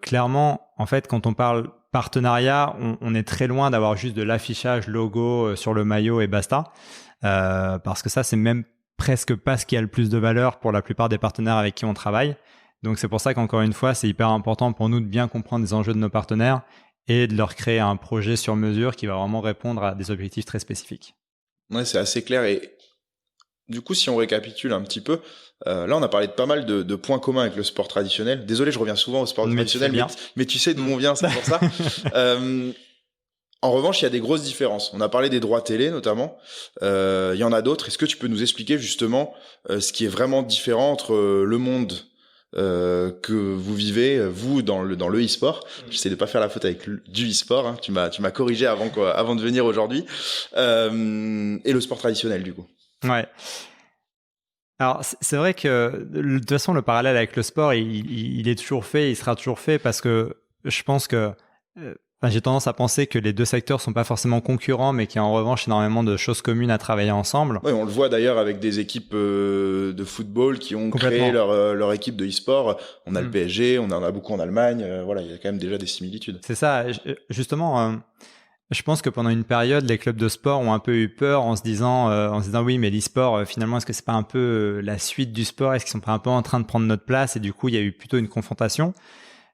clairement, en fait, quand on parle partenariat, on est très loin d'avoir juste de l'affichage logo sur le maillot et basta, parce que ça, c'est même presque pas ce qui a le plus de valeur pour la plupart des partenaires avec qui on travaille. Donc c'est pour ça qu'encore une fois, c'est hyper important pour nous de bien comprendre les enjeux de nos partenaires et de leur créer un projet sur mesure qui va vraiment répondre à des objectifs très spécifiques. Ouais, c'est assez clair. Et du coup, si on récapitule un petit peu, là, on a parlé de pas mal de points communs avec le sport traditionnel. Désolé, je reviens souvent au sport traditionnel, mais tu sais d'où on vient, c'est pour ça. En revanche, il y a des grosses différences. On a parlé des droits télé, notamment. Il y en a d'autres. Est-ce que tu peux nous expliquer justement ce qui est vraiment différent entre le monde que vous vivez, vous, dans le e-sport. J'essaie de pas faire la faute avec du e-sport, hein. Tu m'as corrigé avant de venir aujourd'hui. Et le sport traditionnel, du coup. Ouais. Alors, c'est vrai que, de toute façon, le parallèle avec le sport, il est toujours fait, il sera toujours fait parce que je pense que, j'ai tendance à penser que les deux secteurs sont pas forcément concurrents, mais qu'il y a en revanche énormément de choses communes à travailler ensemble. Oui, on le voit d'ailleurs avec des équipes de football qui ont créé leur équipe de e-sport. On a le PSG, on en a beaucoup en Allemagne. Voilà, il y a quand même déjà des similitudes. C'est ça. Justement, je pense que pendant une période, les clubs de sport ont un peu eu peur en se disant oui, mais l'e-sport, finalement, est-ce que c'est pas un peu la suite du sport? Est-ce qu'ils sont pas un peu en train de prendre notre place? Et du coup, il y a eu plutôt une confrontation.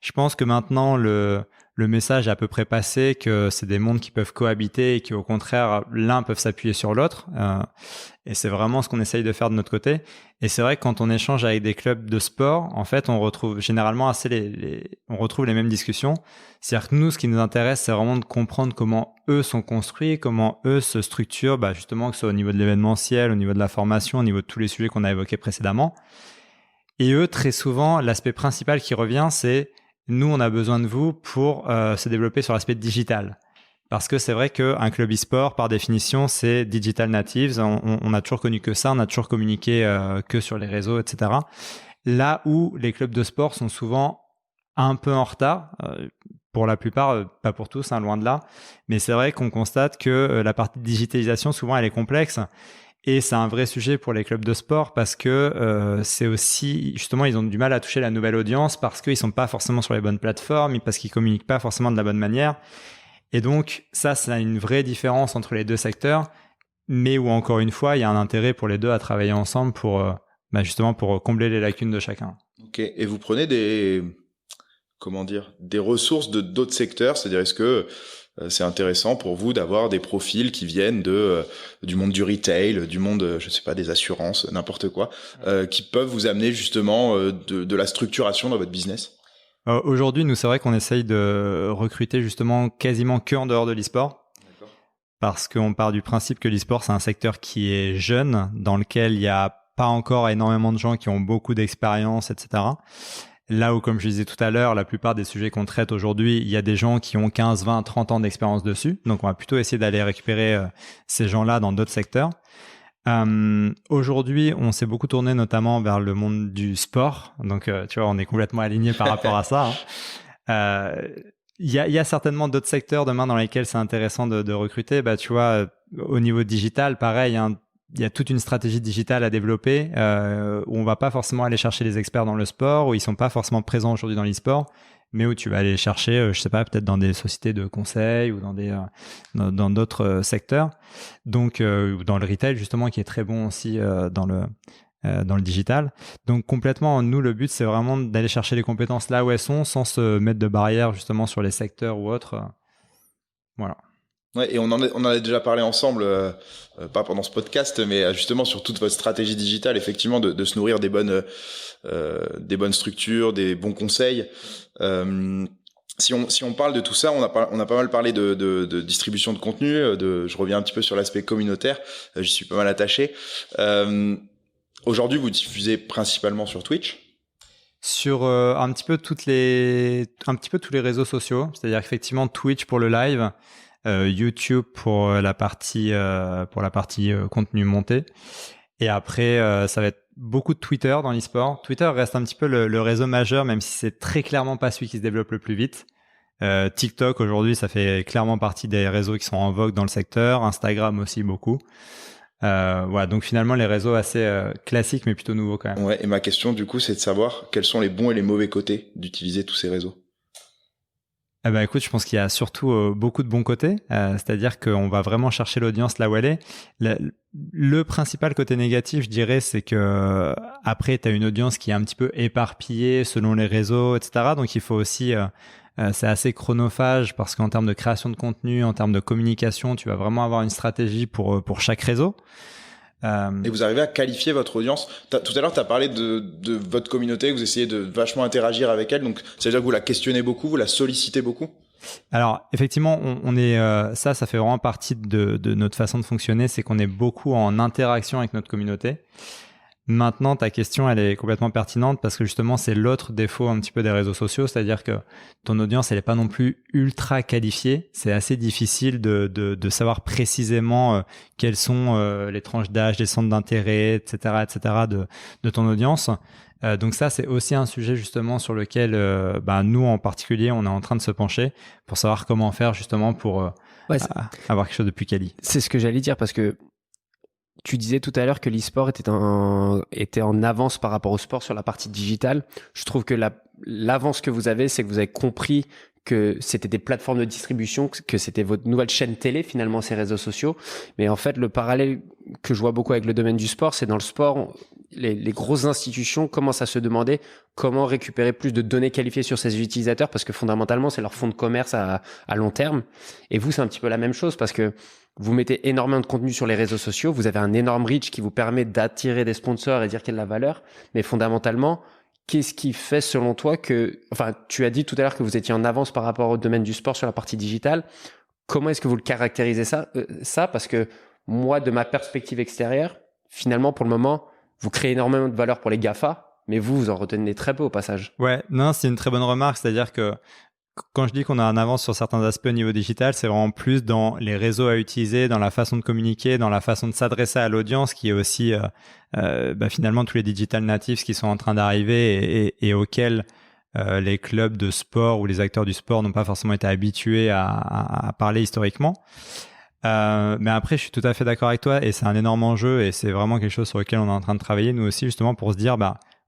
Je pense que maintenant, le message est à peu près passé, que c'est des mondes qui peuvent cohabiter et qu'au contraire, l'un peut s'appuyer sur l'autre. Et c'est vraiment ce qu'on essaye de faire de notre côté. Et c'est vrai que quand on échange avec des clubs de sport, en fait, on retrouve généralement on retrouve les mêmes discussions. C'est-à-dire que nous, ce qui nous intéresse, c'est vraiment de comprendre comment eux sont construits, comment eux se structurent, justement, que ce soit au niveau de l'événementiel, au niveau de la formation, au niveau de tous les sujets qu'on a évoqués précédemment. Et eux, très souvent, l'aspect principal qui revient, c'est nous, on a besoin de vous pour se développer sur l'aspect digital. Parce que c'est vrai qu'un club e-sport, par définition, c'est digital natives. On a toujours connu que ça, on a toujours communiqué que sur les réseaux, etc. Là où les clubs de sport sont souvent un peu en retard, pour la plupart, pas pour tous, loin de là. Mais c'est vrai qu'on constate que la partie de digitalisation, souvent, elle est complexe. Et c'est un vrai sujet pour les clubs de sport parce que c'est aussi, justement, ils ont du mal à toucher la nouvelle audience parce qu'ils sont pas forcément sur les bonnes plateformes, parce qu'ils communiquent pas forcément de la bonne manière. Et donc, ça une vraie différence entre les deux secteurs, mais où, encore une fois, il y a un intérêt pour les deux à travailler ensemble pour, justement, pour combler les lacunes de chacun. Ok. Et vous prenez des ressources de d'autres secteurs, c'est-à-dire est-ce que c'est intéressant pour vous d'avoir des profils qui viennent du monde du retail, du monde, je sais pas, des assurances, n'importe quoi, qui peuvent vous amener justement de la structuration dans votre business? Aujourd'hui, nous, c'est vrai qu'on essaye de recruter justement quasiment que en dehors de l'e-sport. D'accord. Parce qu'on part du principe que l'e-sport, c'est un secteur qui est jeune, dans lequel il n'y a pas encore énormément de gens qui ont beaucoup d'expérience, etc. Là où, comme je disais tout à l'heure, la plupart des sujets qu'on traite aujourd'hui, il y a des gens qui ont 15, 20, 30 ans d'expérience dessus. Donc, on va plutôt essayer d'aller récupérer ces gens-là dans d'autres secteurs. Aujourd'hui, on s'est beaucoup tourné notamment vers le monde du sport. Donc, tu vois, on est complètement aligné par rapport à ça. Il y a certainement d'autres secteurs demain dans lesquels c'est intéressant de recruter. Tu vois, au niveau digital, pareil, il y a toute une stratégie digitale à développer où on va pas forcément aller chercher les experts dans le sport, où ils sont pas forcément présents aujourd'hui dans l'e-sport, mais où tu vas aller chercher, je sais pas, peut-être dans des sociétés de conseil ou dans d'autres secteurs. Donc, dans le retail, justement, qui est très bon aussi dans le digital. Donc, complètement, nous, le but, c'est vraiment d'aller chercher les compétences là où elles sont sans se mettre de barrières, justement, sur les secteurs ou autres. Voilà. Ouais, et on en a déjà parlé ensemble, pas pendant ce podcast, mais justement sur toute votre stratégie digitale, effectivement, de se nourrir des bonnes structures, des bons conseils. Si on parle de tout ça, on a pas mal parlé de distribution de contenu. Je reviens un petit peu sur l'aspect communautaire. J'y suis pas mal attaché. Aujourd'hui, vous diffusez principalement sur Twitch. Sur un petit peu tous les réseaux sociaux, c'est-à-dire effectivement Twitch pour le live. YouTube pour la partie contenu monté, et après ça va être beaucoup de Twitter dans l'e-sport. Twitter reste un petit peu le réseau majeur, même si c'est très clairement pas celui qui se développe le plus vite. TikTok aujourd'hui, ça fait clairement partie des réseaux qui sont en vogue dans le secteur. Instagram aussi beaucoup. Voilà, donc finalement les réseaux assez classiques mais plutôt nouveaux quand même. Ouais, et ma question du coup c'est de savoir quels sont les bons et les mauvais côtés d'utiliser tous ces réseaux. Écoute, je pense qu'il y a surtout beaucoup de bons côtés, c'est-à-dire qu'on va vraiment chercher l'audience là où elle est. Le principal côté négatif, je dirais, c'est que après, tu as une audience qui est un petit peu éparpillée selon les réseaux, etc. Donc, il faut aussi, c'est assez chronophage parce qu'en termes de création de contenu, en termes de communication, tu vas vraiment avoir une stratégie pour chaque réseau. Et vous arrivez à qualifier votre audience. Tout à l'heure, tu as parlé de votre communauté, que vous essayez de vachement interagir avec elle. Donc, c'est-à-dire que vous la questionnez beaucoup, vous la sollicitez beaucoup? Alors, effectivement, on est ça fait vraiment partie de notre façon de fonctionner, c'est qu'on est beaucoup en interaction avec notre communauté. Maintenant, ta question, elle est complètement pertinente parce que justement, c'est l'autre défaut un petit peu des réseaux sociaux, c'est-à-dire que ton audience, elle est pas non plus ultra qualifiée. C'est assez difficile de savoir précisément quelles sont les tranches d'âge, les centres d'intérêt, etc., de ton audience. Donc ça, c'est aussi un sujet justement sur lequel nous en particulier, on est en train de se pencher pour savoir comment faire justement pour avoir quelque chose de plus quali. C'est ce que j'allais dire parce que tu disais tout à l'heure que l'e-sport était en avance par rapport au sport sur la partie digitale. Je trouve que l'avance que vous avez, c'est que vous avez compris que c'était des plateformes de distribution, que c'était votre nouvelle chaîne télé, finalement, ces réseaux sociaux. Mais en fait, le parallèle que je vois beaucoup avec le domaine du sport, c'est dans le sport, les grosses institutions commencent à se demander comment récupérer plus de données qualifiées sur ces utilisateurs parce que fondamentalement, c'est leur fonds de commerce à long terme. Et vous, c'est un petit peu la même chose parce que vous mettez énormément de contenu sur les réseaux sociaux, vous avez un énorme reach qui vous permet d'attirer des sponsors et dire qu'il y a de la valeur. Mais fondamentalement, qu'est-ce qui fait selon toi tu as dit tout à l'heure que vous étiez en avance par rapport au domaine du sport sur la partie digitale. Comment est-ce que vous le caractérisez ça? Parce que moi, de ma perspective extérieure, finalement, pour le moment, vous créez énormément de valeur pour les GAFA, mais vous en retenez très peu au passage. Ouais, non, c'est une très bonne remarque. C'est-à-dire que quand je dis qu'on a en avance sur certains aspects au niveau digital, c'est vraiment plus dans les réseaux à utiliser, dans la façon de communiquer, dans la façon de s'adresser à l'audience, qui est aussi finalement tous les digital natives qui sont en train d'arriver et auxquels les clubs de sport ou les acteurs du sport n'ont pas forcément été habitués à parler historiquement. Mais après, je suis tout à fait d'accord avec toi et c'est un énorme enjeu et c'est vraiment quelque chose sur lequel on est en train de travailler nous aussi justement pour se dire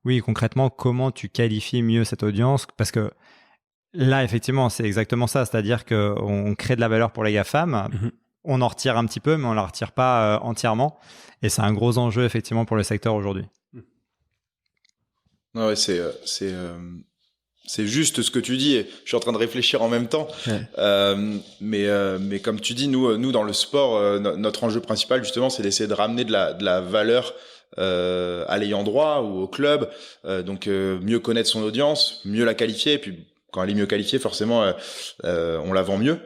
oui, concrètement, comment tu qualifies mieux cette audience parce que là, effectivement, c'est exactement ça. C'est-à-dire qu'on crée de la valeur pour les GAFAM, on en retire un petit peu, mais on ne la retire pas entièrement. Et c'est un gros enjeu, effectivement, pour le secteur aujourd'hui. Ouais, c'est juste ce que tu dis. Et je suis en train de réfléchir en même temps. Ouais. Mais comme tu dis, nous dans le sport, notre enjeu principal, justement, c'est d'essayer de ramener de la valeur à l'ayant droit ou au club. Donc, mieux connaître son audience, mieux la qualifier, et puis quand elle est mieux qualifiée, forcément, on la vend mieux.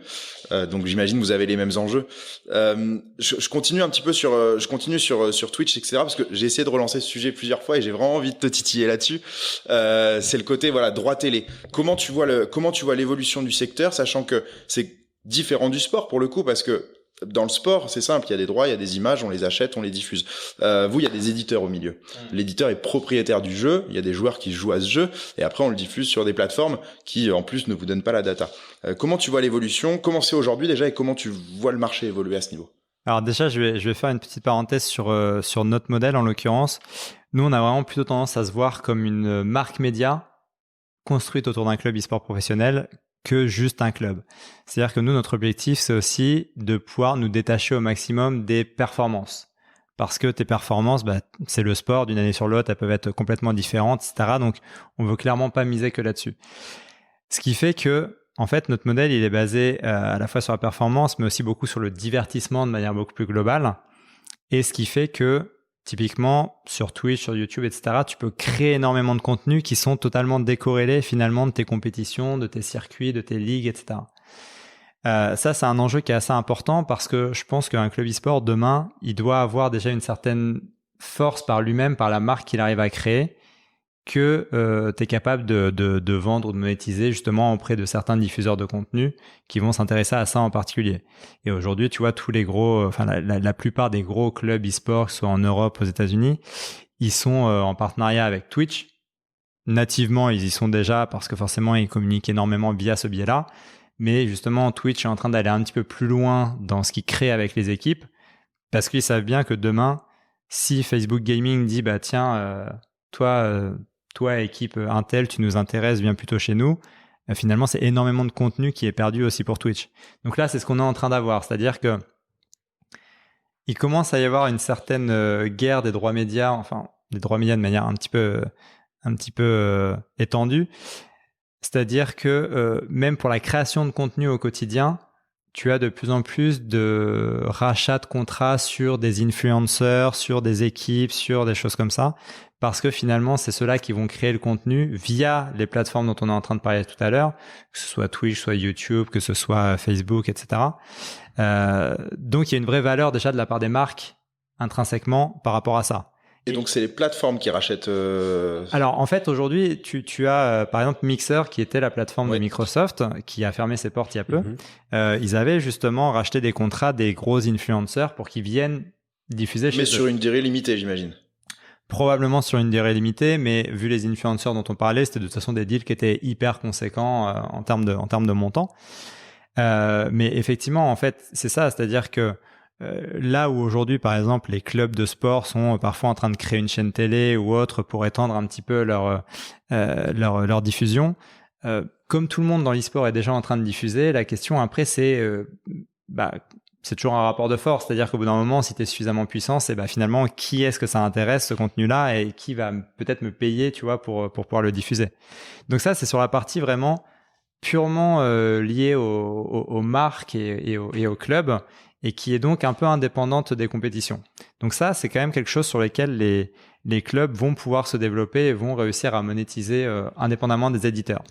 Donc j'imagine que vous avez les mêmes enjeux. Je continue un petit peu sur Twitch, etc. Parce que j'ai essayé de relancer ce sujet plusieurs fois et j'ai vraiment envie de te titiller là-dessus. C'est le côté droit télé. Comment tu vois l'évolution du secteur, sachant que c'est différent du sport pour le coup, parce que dans le sport, c'est simple, il y a des droits, il y a des images, on les achète, on les diffuse. Vous, il y a des éditeurs au milieu. L'éditeur est propriétaire du jeu, il y a des joueurs qui jouent à ce jeu, et après on le diffuse sur des plateformes qui, en plus, ne vous donnent pas la data. Comment tu vois l'évolution? Comment c'est aujourd'hui déjà, et comment tu vois le marché évoluer à ce niveau? Alors déjà, je vais faire une petite parenthèse sur notre modèle, en l'occurrence. Nous, on a vraiment plutôt tendance à se voir comme une marque média construite autour d'un club e-sport professionnel que juste un club. C'est-à-dire que nous, notre objectif, c'est aussi de pouvoir nous détacher au maximum des performances. Parce que tes performances, c'est le sport, d'une année sur l'autre, elles peuvent être complètement différentes, etc. Donc, on veut clairement pas miser que là-dessus. Ce qui fait que, en fait, notre modèle, il est basé à la fois sur la performance, mais aussi beaucoup sur le divertissement de manière beaucoup plus globale. Et ce qui fait que, typiquement, sur Twitch, sur YouTube, etc., tu peux créer énormément de contenus qui sont totalement décorrélés finalement de tes compétitions, de tes circuits, de tes ligues, etc. Ça, c'est un enjeu qui est assez important parce que je pense qu'un club e-sport, demain, il doit avoir déjà une certaine force par lui-même, par la marque qu'il arrive à créer, que tu es capable de vendre ou de monétiser justement auprès de certains diffuseurs de contenu qui vont s'intéresser à ça en particulier. Et aujourd'hui, tu vois, tous les gros, la plupart des gros clubs e-sport, soit en Europe, aux États-Unis, ils sont en partenariat avec Twitch. Nativement, ils y sont déjà parce que forcément, ils communiquent énormément via ce biais-là. Mais justement, Twitch est en train d'aller un petit peu plus loin dans ce qu'ils créent avec les équipes parce qu'ils savent bien que demain, si Facebook Gaming dit, tiens, toi, équipe Intel, tu nous intéresses, viens plutôt chez nous. Finalement, c'est énormément de contenu qui est perdu aussi pour Twitch. Donc là, c'est ce qu'on est en train d'avoir. C'est-à-dire que il commence à y avoir une certaine guerre des droits médias, enfin, des droits médias de manière un petit peu étendue. C'est-à-dire que même pour la création de contenu au quotidien, tu as de plus en plus de rachats de contrats sur des influenceurs, sur des équipes, sur des choses comme ça. Parce que finalement, c'est ceux-là qui vont créer le contenu via les plateformes dont on est en train de parler tout à l'heure, que ce soit Twitch, soit YouTube, que ce soit Facebook, etc. Donc, il y a une vraie valeur déjà de la part des marques intrinsèquement par rapport à ça. Et donc, c'est les plateformes qui rachètent... Alors, en fait, aujourd'hui, tu as, par exemple, Mixer, qui était la plateforme de Microsoft, qui a fermé ses portes il y a peu. Ils avaient justement racheté des contrats des gros influenceurs pour qu'ils viennent diffuser chez eux. Mais sur une durée limitée, j'imagine. probablement sur une durée limitée, mais vu les influenceurs dont on parlait, c'était de toute façon des deals qui étaient hyper conséquents en termes de montant. Mais effectivement, en fait, c'est ça, c'est-à-dire que là où aujourd'hui, par exemple, les clubs de sport sont parfois en train de créer une chaîne télé ou autre pour étendre un petit peu leur diffusion, comme tout le monde dans l'e-sport est déjà en train de diffuser, la question après c'est c'est toujours un rapport de force, c'est-à-dire qu'au bout d'un moment, si tu es suffisamment puissant, c'est finalement qui est-ce que ça intéresse ce contenu-là et qui va peut-être me payer, tu vois, pour pouvoir le diffuser. Donc ça, c'est sur la partie vraiment purement liée aux marques et aux clubs et qui est donc un peu indépendante des compétitions. Donc ça, c'est quand même quelque chose sur lequel les clubs vont pouvoir se développer et vont réussir à monétiser indépendamment des éditeurs.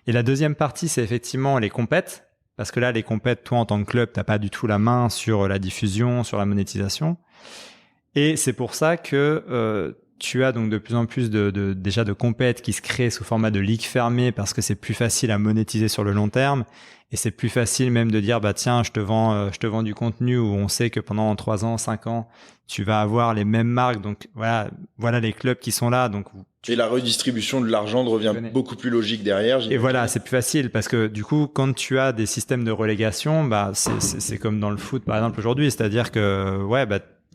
Et la deuxième partie, c'est effectivement les compètes. Parce que là, les compètes, toi, en tant que club, t'as pas du tout la main sur la diffusion, sur la monétisation. Et c'est pour ça que tu as donc de plus en plus déjà de compètes qui se créent sous format de ligue fermée parce que c'est plus facile à monétiser sur le long terme. Et c'est plus facile même de dire, tiens, je te vends du contenu où on sait que pendant 3 ans, 5 ans, tu vas avoir les mêmes marques. Donc voilà les clubs qui sont là. Donc et la redistribution de l'argent devient beaucoup plus logique derrière. Et voilà, c'est plus facile parce que du coup, quand tu as des systèmes de relégation, c'est comme dans le foot par exemple aujourd'hui, c'est-à-dire que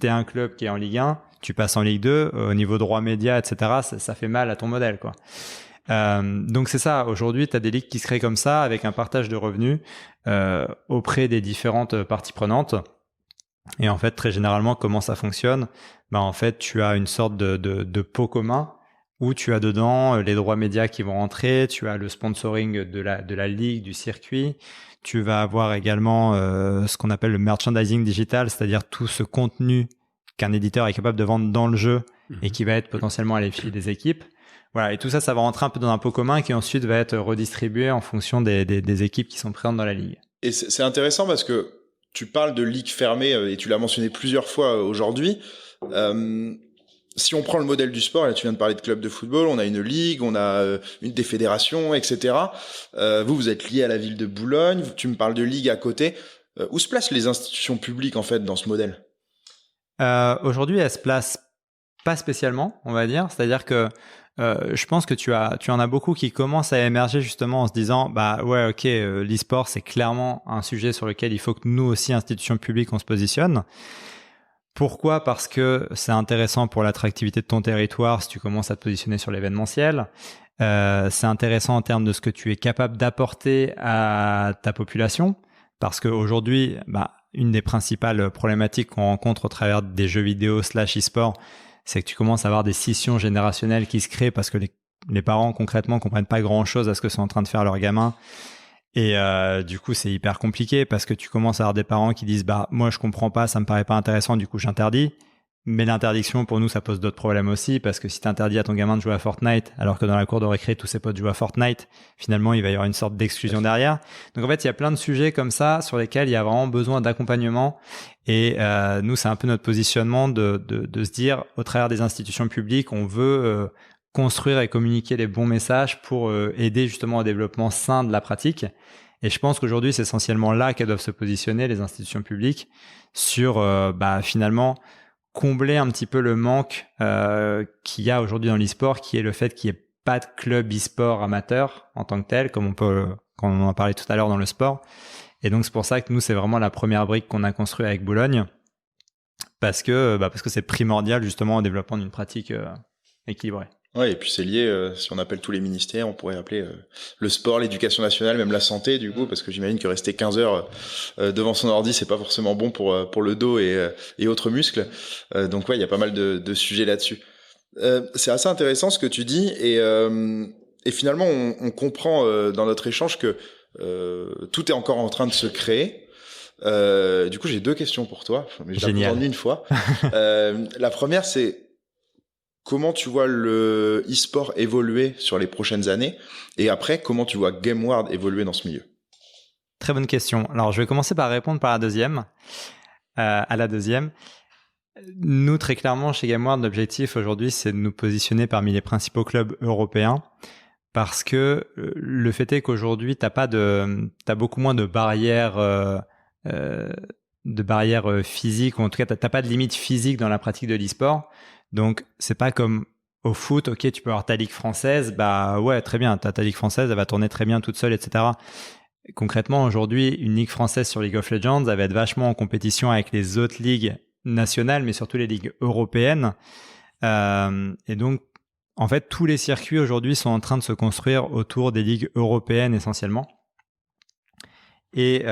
t'es un club qui est en Ligue 1, tu passes en Ligue 2, au niveau droit média, etc. Ça fait mal à ton modèle, quoi. Donc c'est ça. Aujourd'hui, t'as des ligues qui se créent comme ça avec un partage de revenus auprès des différentes parties prenantes. Et en fait, très généralement, comment ça fonctionne ? En fait, tu as une sorte de pot commun où tu as dedans les droits médias qui vont rentrer, tu as le sponsoring de la ligue, du circuit, tu vas avoir également ce qu'on appelle le merchandising digital, c'est-à-dire tout ce contenu qu'un éditeur est capable de vendre dans le jeu et qui va être potentiellement à l'effigie des équipes. Voilà, et tout ça, ça va rentrer un peu dans un pot commun qui ensuite va être redistribué en fonction des équipes qui sont présentes dans la ligue. Et c'est intéressant parce que tu parles de ligue fermée et tu l'as mentionné plusieurs fois aujourd'hui. Si on prend le modèle du sport, là tu viens de parler de club de football, on a une ligue, on a des fédérations, etc. Vous êtes lié à la ville de Boulogne, tu me parles de ligue à côté. Où se placent les institutions publiques en fait dans ce modèle ? Aujourd'hui, elles se placent pas spécialement, on va dire. C'est-à-dire que je pense que tu en as beaucoup qui commencent à émerger justement en se disant l'e-sport c'est clairement un sujet sur lequel il faut que nous aussi, institutions publiques, on se positionne. Pourquoi ? Parce que c'est intéressant pour l'attractivité de ton territoire si tu commences à te positionner sur l'événementiel. C'est intéressant en termes de ce que tu es capable d'apporter à ta population. Parce qu'aujourd'hui, une des principales problématiques qu'on rencontre au travers des jeux vidéo / e-sport, c'est que tu commences à avoir des scissions générationnelles qui se créent parce que les parents concrètement comprennent pas grand-chose à ce que sont en train de faire leurs gamins. Et du coup, c'est hyper compliqué parce que tu commences à avoir des parents qui disent moi je comprends pas, ça me paraît pas intéressant, du coup j'interdis. Mais l'interdiction pour nous ça pose d'autres problèmes aussi parce que si tu interdis à ton gamin de jouer à Fortnite alors que dans la cour de récré tous ses potes jouent à Fortnite, finalement il va y avoir une sorte d'exclusion derrière. Donc en fait, il y a plein de sujets comme ça sur lesquels il y a vraiment besoin d'accompagnement et nous c'est un peu notre positionnement de se dire au travers des institutions publiques, on veut construire et communiquer les bons messages pour aider justement au développement sain de la pratique. Et je pense qu'aujourd'hui, c'est essentiellement là qu'elles doivent se positionner, les institutions publiques, sur finalement combler un petit peu le manque qu'il y a aujourd'hui dans l'e-sport, qui est le fait qu'il n'y ait pas de club e-sport amateur en tant que tel, comme quand on en parlait tout à l'heure dans le sport. Et donc, c'est pour ça que nous, c'est vraiment la première brique qu'on a construite avec Boulogne, parce que c'est primordial justement au développement d'une pratique équilibrée. Ouais, et puis c'est lié, si on appelle tous les ministères, on pourrait appeler le sport, l'éducation nationale, même la santé du coup, parce que j'imagine que rester 15 heures devant son ordi, c'est pas forcément bon pour le dos et autres muscles. Donc ouais, il y a pas mal de sujets là-dessus. C'est assez intéressant ce que tu dis et finalement on comprend dans notre échange que tout est encore en train de se créer. Du coup, j'ai 2 questions pour toi, mais je l'ai entendu une fois. La première, c'est comment tu vois le e-sport évoluer sur les prochaines années? Et après, comment tu vois GameWard évoluer dans ce milieu? Très bonne question. Alors, je vais commencer par répondre à la deuxième. Nous, très clairement, chez GameWard, l'objectif aujourd'hui, c'est de nous positionner parmi les principaux clubs européens parce que le fait est qu'aujourd'hui, t'as beaucoup moins de barrières physiques, ou en tout cas, t'as pas de limite physique dans la pratique de l'e-sport. Donc, c'est pas comme au foot, ok, tu peux avoir ta ligue française, bah ouais, très bien, ta ligue française, elle va tourner très bien toute seule, etc. Concrètement, aujourd'hui, une ligue française sur League of Legends, elle va être vachement en compétition avec les autres ligues nationales, mais surtout les ligues européennes. Et donc, en fait, tous les circuits aujourd'hui sont en train de se construire autour des ligues européennes essentiellement. Et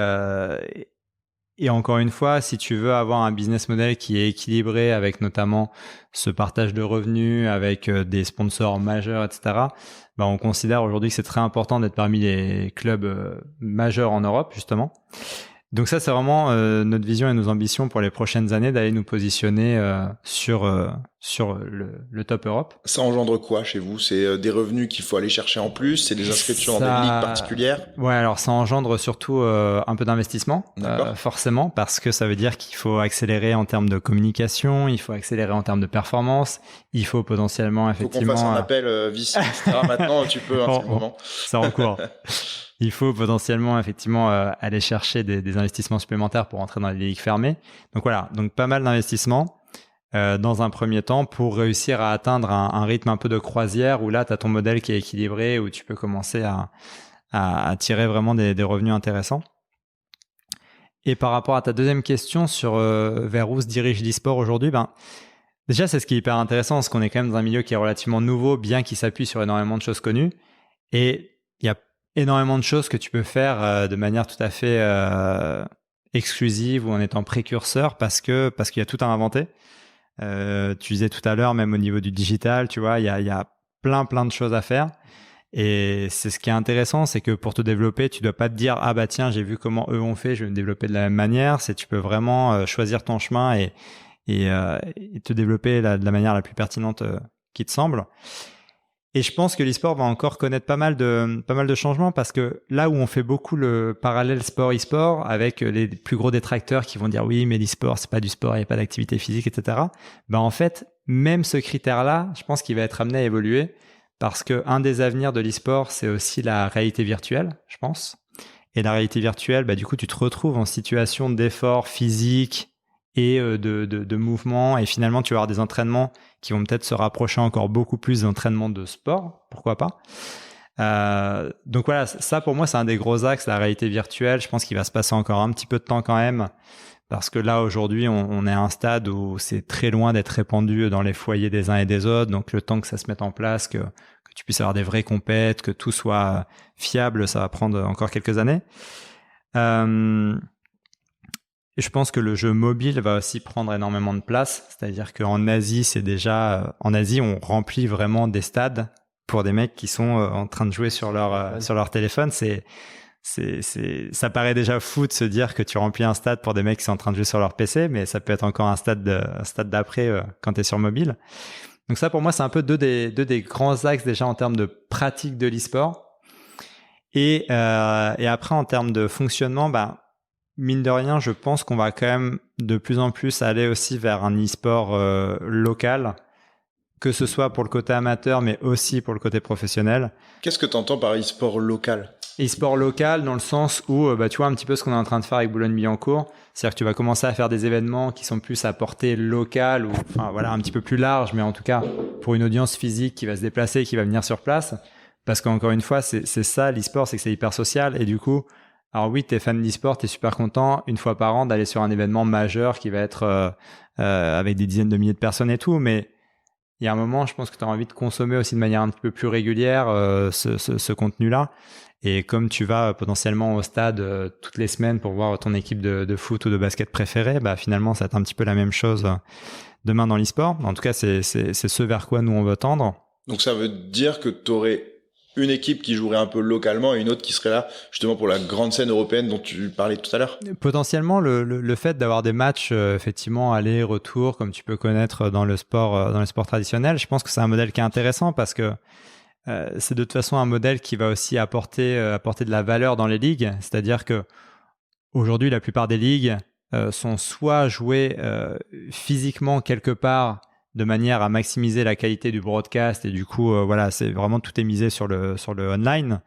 encore une fois, si tu veux avoir un business model qui est équilibré avec notamment ce partage de revenus, avec des sponsors majeurs, etc., bah, on considère aujourd'hui que c'est très important d'être parmi les clubs majeurs en Europe, justement. Donc ça, c'est vraiment notre vision et nos ambitions pour les prochaines années, d'aller nous positionner sur le top Europe. Ça engendre quoi chez vous? C'est des revenus qu'il faut aller chercher en plus? C'est des inscriptions dans des ligues particulières? Ouais, alors ça engendre surtout un peu d'investissement, forcément, parce que ça veut dire qu'il faut accélérer en termes de communication, il faut accélérer en termes de performance, il faut potentiellement effectivement... Faut qu'on fasse un appel VC, etc. Maintenant, tu peux, c'est le moment. C'est en cours. Il faut potentiellement effectivement aller chercher des investissements supplémentaires pour entrer dans les ligues fermées. Donc voilà, donc pas mal d'investissements dans un premier temps pour réussir à atteindre un rythme un peu de croisière où là, tu as ton modèle qui est équilibré, où tu peux commencer à tirer vraiment des revenus intéressants. Et par rapport à ta deuxième question sur vers où se dirige l'e-sport aujourd'hui, déjà, c'est ce qui est hyper intéressant, parce qu'on est quand même dans un milieu qui est relativement nouveau, bien qu'il s'appuie sur énormément de choses connues. Et il y a énormément de choses que tu peux faire de manière tout à fait exclusive ou en étant précurseur parce qu'il y a tout à inventer. Tu disais tout à l'heure, même au niveau du digital, tu vois, il y a plein de choses à faire. Et c'est ce qui est intéressant, c'est que pour te développer, tu dois pas te dire ah bah tiens, j'ai vu comment eux ont fait, je vais me développer de la même manière. Tu peux vraiment choisir ton chemin et te développer de la manière la plus pertinente qui te semble. Et je pense que l'e-sport va encore connaître pas mal de changements, parce que là où on fait beaucoup le parallèle sport-e-sport avec les plus gros détracteurs qui vont dire oui, mais l'e-sport, c'est pas du sport, il n'y a pas d'activité physique, etc. En fait, même ce critère-là, je pense qu'il va être amené à évoluer, parce que un des avenirs de l'e-sport, c'est aussi la réalité virtuelle, je pense. Et la réalité virtuelle, du coup, tu te retrouves en situation d'effort physique et de mouvement, et finalement tu vas avoir des entraînements qui vont peut-être se rapprocher encore beaucoup plus d'entraînements de sport, pourquoi pas. Donc voilà, ça pour moi c'est un des gros axes, la réalité virtuelle. Je pense qu'il va se passer encore un petit peu de temps quand même, parce que là aujourd'hui on est à un stade où c'est très loin d'être répandu dans les foyers des uns et des autres, donc le temps que ça se mette en place, que tu puisses avoir des vraies compètes, que tout soit fiable, ça va prendre encore quelques années. Et je pense que le jeu mobile va aussi prendre énormément de place. C'est-à-dire qu'en Asie, en Asie, on remplit vraiment des stades pour des mecs qui sont en train de jouer sur leur téléphone. Ça paraît déjà fou de se dire que tu remplis un stade pour des mecs qui sont en train de jouer sur leur PC, mais ça peut être encore un stade d'après quand tu es sur mobile. Donc ça, pour moi, c'est un peu deux des grands axes déjà en termes de pratique de l'e-sport. Et après, en termes de fonctionnement, mine de rien, je pense qu'on va quand même de plus en plus aller aussi vers un e-sport local, que ce soit pour le côté amateur, mais aussi pour le côté professionnel. Qu'est-ce que tu entends par e-sport local? E-sport local dans le sens où, tu vois un petit peu ce qu'on est en train de faire avec Boulogne-Billancourt. C'est-à-dire que tu vas commencer à faire des événements qui sont plus à portée locale, ou un petit peu plus large, mais en tout cas pour une audience physique qui va se déplacer, qui va venir sur place. Parce qu'encore une fois, c'est ça l'e-sport, c'est que c'est hyper social. Et du coup, alors oui, t'es fan d'e-sport, t'es super content une fois par an d'aller sur un événement majeur qui va être avec des dizaines de milliers de personnes et tout, mais il y a un moment, je pense que tu as envie de consommer aussi de manière un petit peu plus régulière ce contenu-là. Et comme tu vas potentiellement au stade toutes les semaines pour voir ton équipe de foot ou de basket préférée, finalement, ça va être un petit peu la même chose demain dans l'e-sport. En tout cas, c'est ce vers quoi nous on veut tendre. Donc ça veut dire que tu aurais une équipe qui jouerait un peu localement et une autre qui serait là justement pour la grande scène européenne dont tu parlais tout à l'heure. Potentiellement, le fait d'avoir des matchs effectivement aller-retour comme tu peux connaître dans le sport traditionnel, je pense que c'est un modèle qui est intéressant, parce que c'est de toute façon un modèle qui va aussi apporter de la valeur dans les ligues. C'est-à-dire que aujourd'hui, la plupart des ligues sont soit jouées physiquement quelque part de manière à maximiser la qualité du broadcast, et du coup c'est vraiment tout est misé sur le online,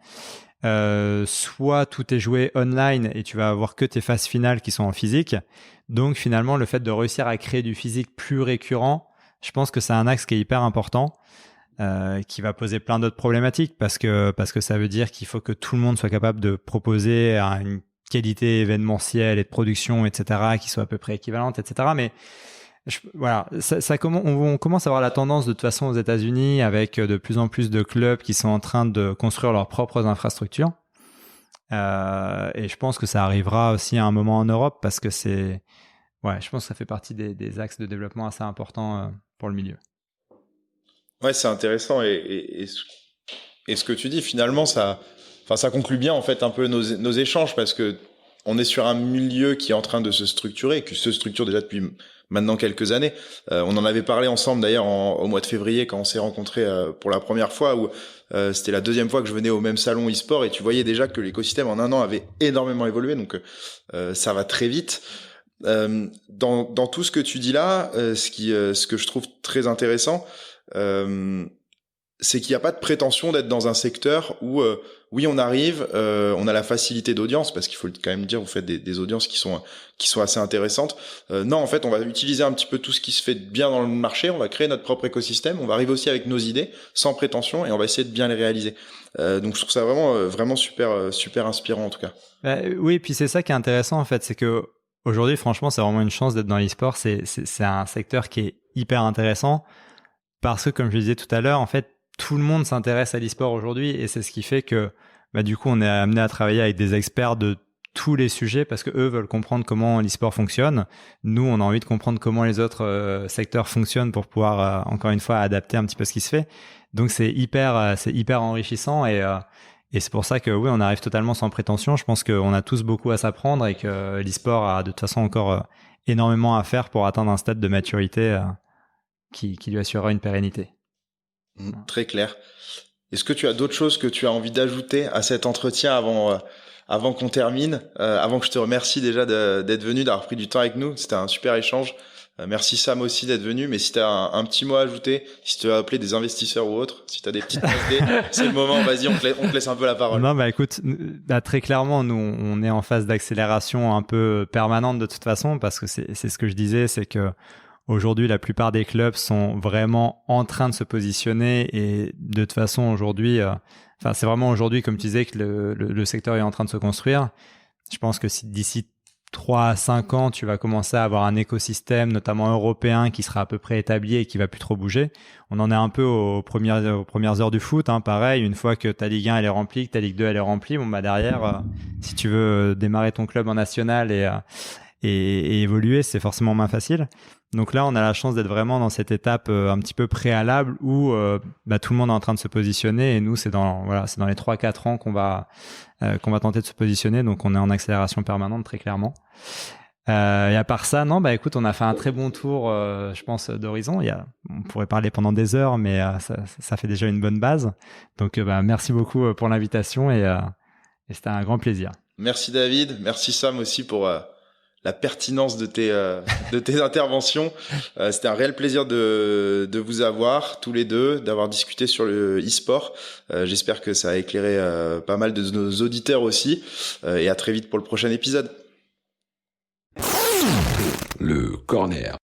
soit tout est joué online et tu vas avoir que tes phases finales qui sont en physique. Donc finalement, le fait de réussir à créer du physique plus récurrent je pense que c'est un axe qui est hyper important, qui va poser plein d'autres problématiques parce que ça veut dire qu'il faut que tout le monde soit capable de proposer une qualité événementielle et de production, etc., qui soit à peu près équivalente, etc. Mais voilà, on commence à voir la tendance de toute façon aux États-Unis avec de plus en plus de clubs qui sont en train de construire leurs propres infrastructures. Et je pense que ça arrivera aussi à un moment en Europe parce que je pense que ça fait partie des axes de développement assez importants pour le milieu. Ouais, c'est intéressant et ce que tu dis finalement, ça conclut bien en fait un peu nos échanges parce que on est sur un milieu qui est en train de se structurer et qui se structure déjà depuis maintenant quelques années. On en avait parlé ensemble d'ailleurs au mois de février quand on s'est rencontrés pour la première fois où c'était la deuxième fois que je venais au même salon e-sport et tu voyais déjà que l'écosystème en un an avait énormément évolué, donc ça va très vite. Dans tout ce que tu dis là, ce que je trouve très intéressant, c'est qu'il n'y a pas de prétention d'être dans un secteur où oui on arrive, on a la facilité d'audience parce qu'il faut quand même dire vous faites des audiences qui sont assez intéressantes. Non, en fait on va utiliser un petit peu tout ce qui se fait bien dans le marché, on va créer notre propre écosystème, on va arriver aussi avec nos idées sans prétention et on va essayer de bien les réaliser. Donc je trouve ça vraiment super inspirant en tout cas. Oui, et puis c'est ça qui est intéressant en fait, c'est que aujourd'hui franchement c'est vraiment une chance d'être dans l'e-sport, c'est un secteur qui est hyper intéressant parce que comme je le disais tout à l'heure en fait tout le monde s'intéresse à l'e-sport aujourd'hui et c'est ce qui fait que du coup on est amené à travailler avec des experts de tous les sujets parce que eux veulent comprendre comment l'e-sport fonctionne. Nous on a envie de comprendre comment les autres secteurs fonctionnent pour pouvoir encore une fois adapter un petit peu ce qui se fait. Donc c'est hyper enrichissant et c'est pour ça que oui on arrive totalement sans prétention. Je pense qu'on a tous beaucoup à s'apprendre et que l'e-sport a de toute façon encore énormément à faire pour atteindre un stade de maturité qui lui assurera une pérennité. Très clair. Est-ce que tu as d'autres choses que tu as envie d'ajouter à cet entretien avant qu'on termine, avant que je te remercie déjà d'être venu, d'avoir pris du temps avec nous. C'était un super échange. Merci Sam aussi d'être venu. Mais si tu as un petit mot à ajouter, si tu veux appeler des investisseurs ou autres, si tu as des petites idées, c'est le moment. Vas-y, on te laisse un peu la parole. Non, écoute, très clairement, nous, on est en phase d'accélération un peu permanente de toute façon parce que c'est ce que je disais, c'est que aujourd'hui, la plupart des clubs sont vraiment en train de se positionner et de toute façon, aujourd'hui, c'est vraiment aujourd'hui, comme tu disais, que le secteur est en train de se construire. Je pense que si d'ici 3 à 5 ans, tu vas commencer à avoir un écosystème, notamment européen, qui sera à peu près établi et qui va plus trop bouger. On en est un peu aux premières heures du foot, hein, pareil. Une fois que ta Ligue 1 elle est remplie, que ta Ligue 2 elle est remplie, derrière, si tu veux démarrer ton club en national et évoluer, c'est forcément moins facile. Donc là, on a la chance d'être vraiment dans cette étape un petit peu préalable où tout le monde est en train de se positionner et nous, c'est dans les 3-4 ans qu'on va tenter de se positionner. Donc, on est en accélération permanente, très clairement. Et à part ça, non, écoute, on a fait un très bon tour, je pense, d'horizon. On pourrait parler pendant des heures, mais ça fait déjà une bonne base. Donc, merci beaucoup pour l'invitation et c'était un grand plaisir. Merci David, merci Sam aussi pour la pertinence de tes interventions. C'était un réel plaisir de vous avoir tous les deux, d'avoir discuté sur le e-sport. J'espère que ça a éclairé pas mal de nos auditeurs aussi. Et à très vite pour le prochain épisode. Le corner.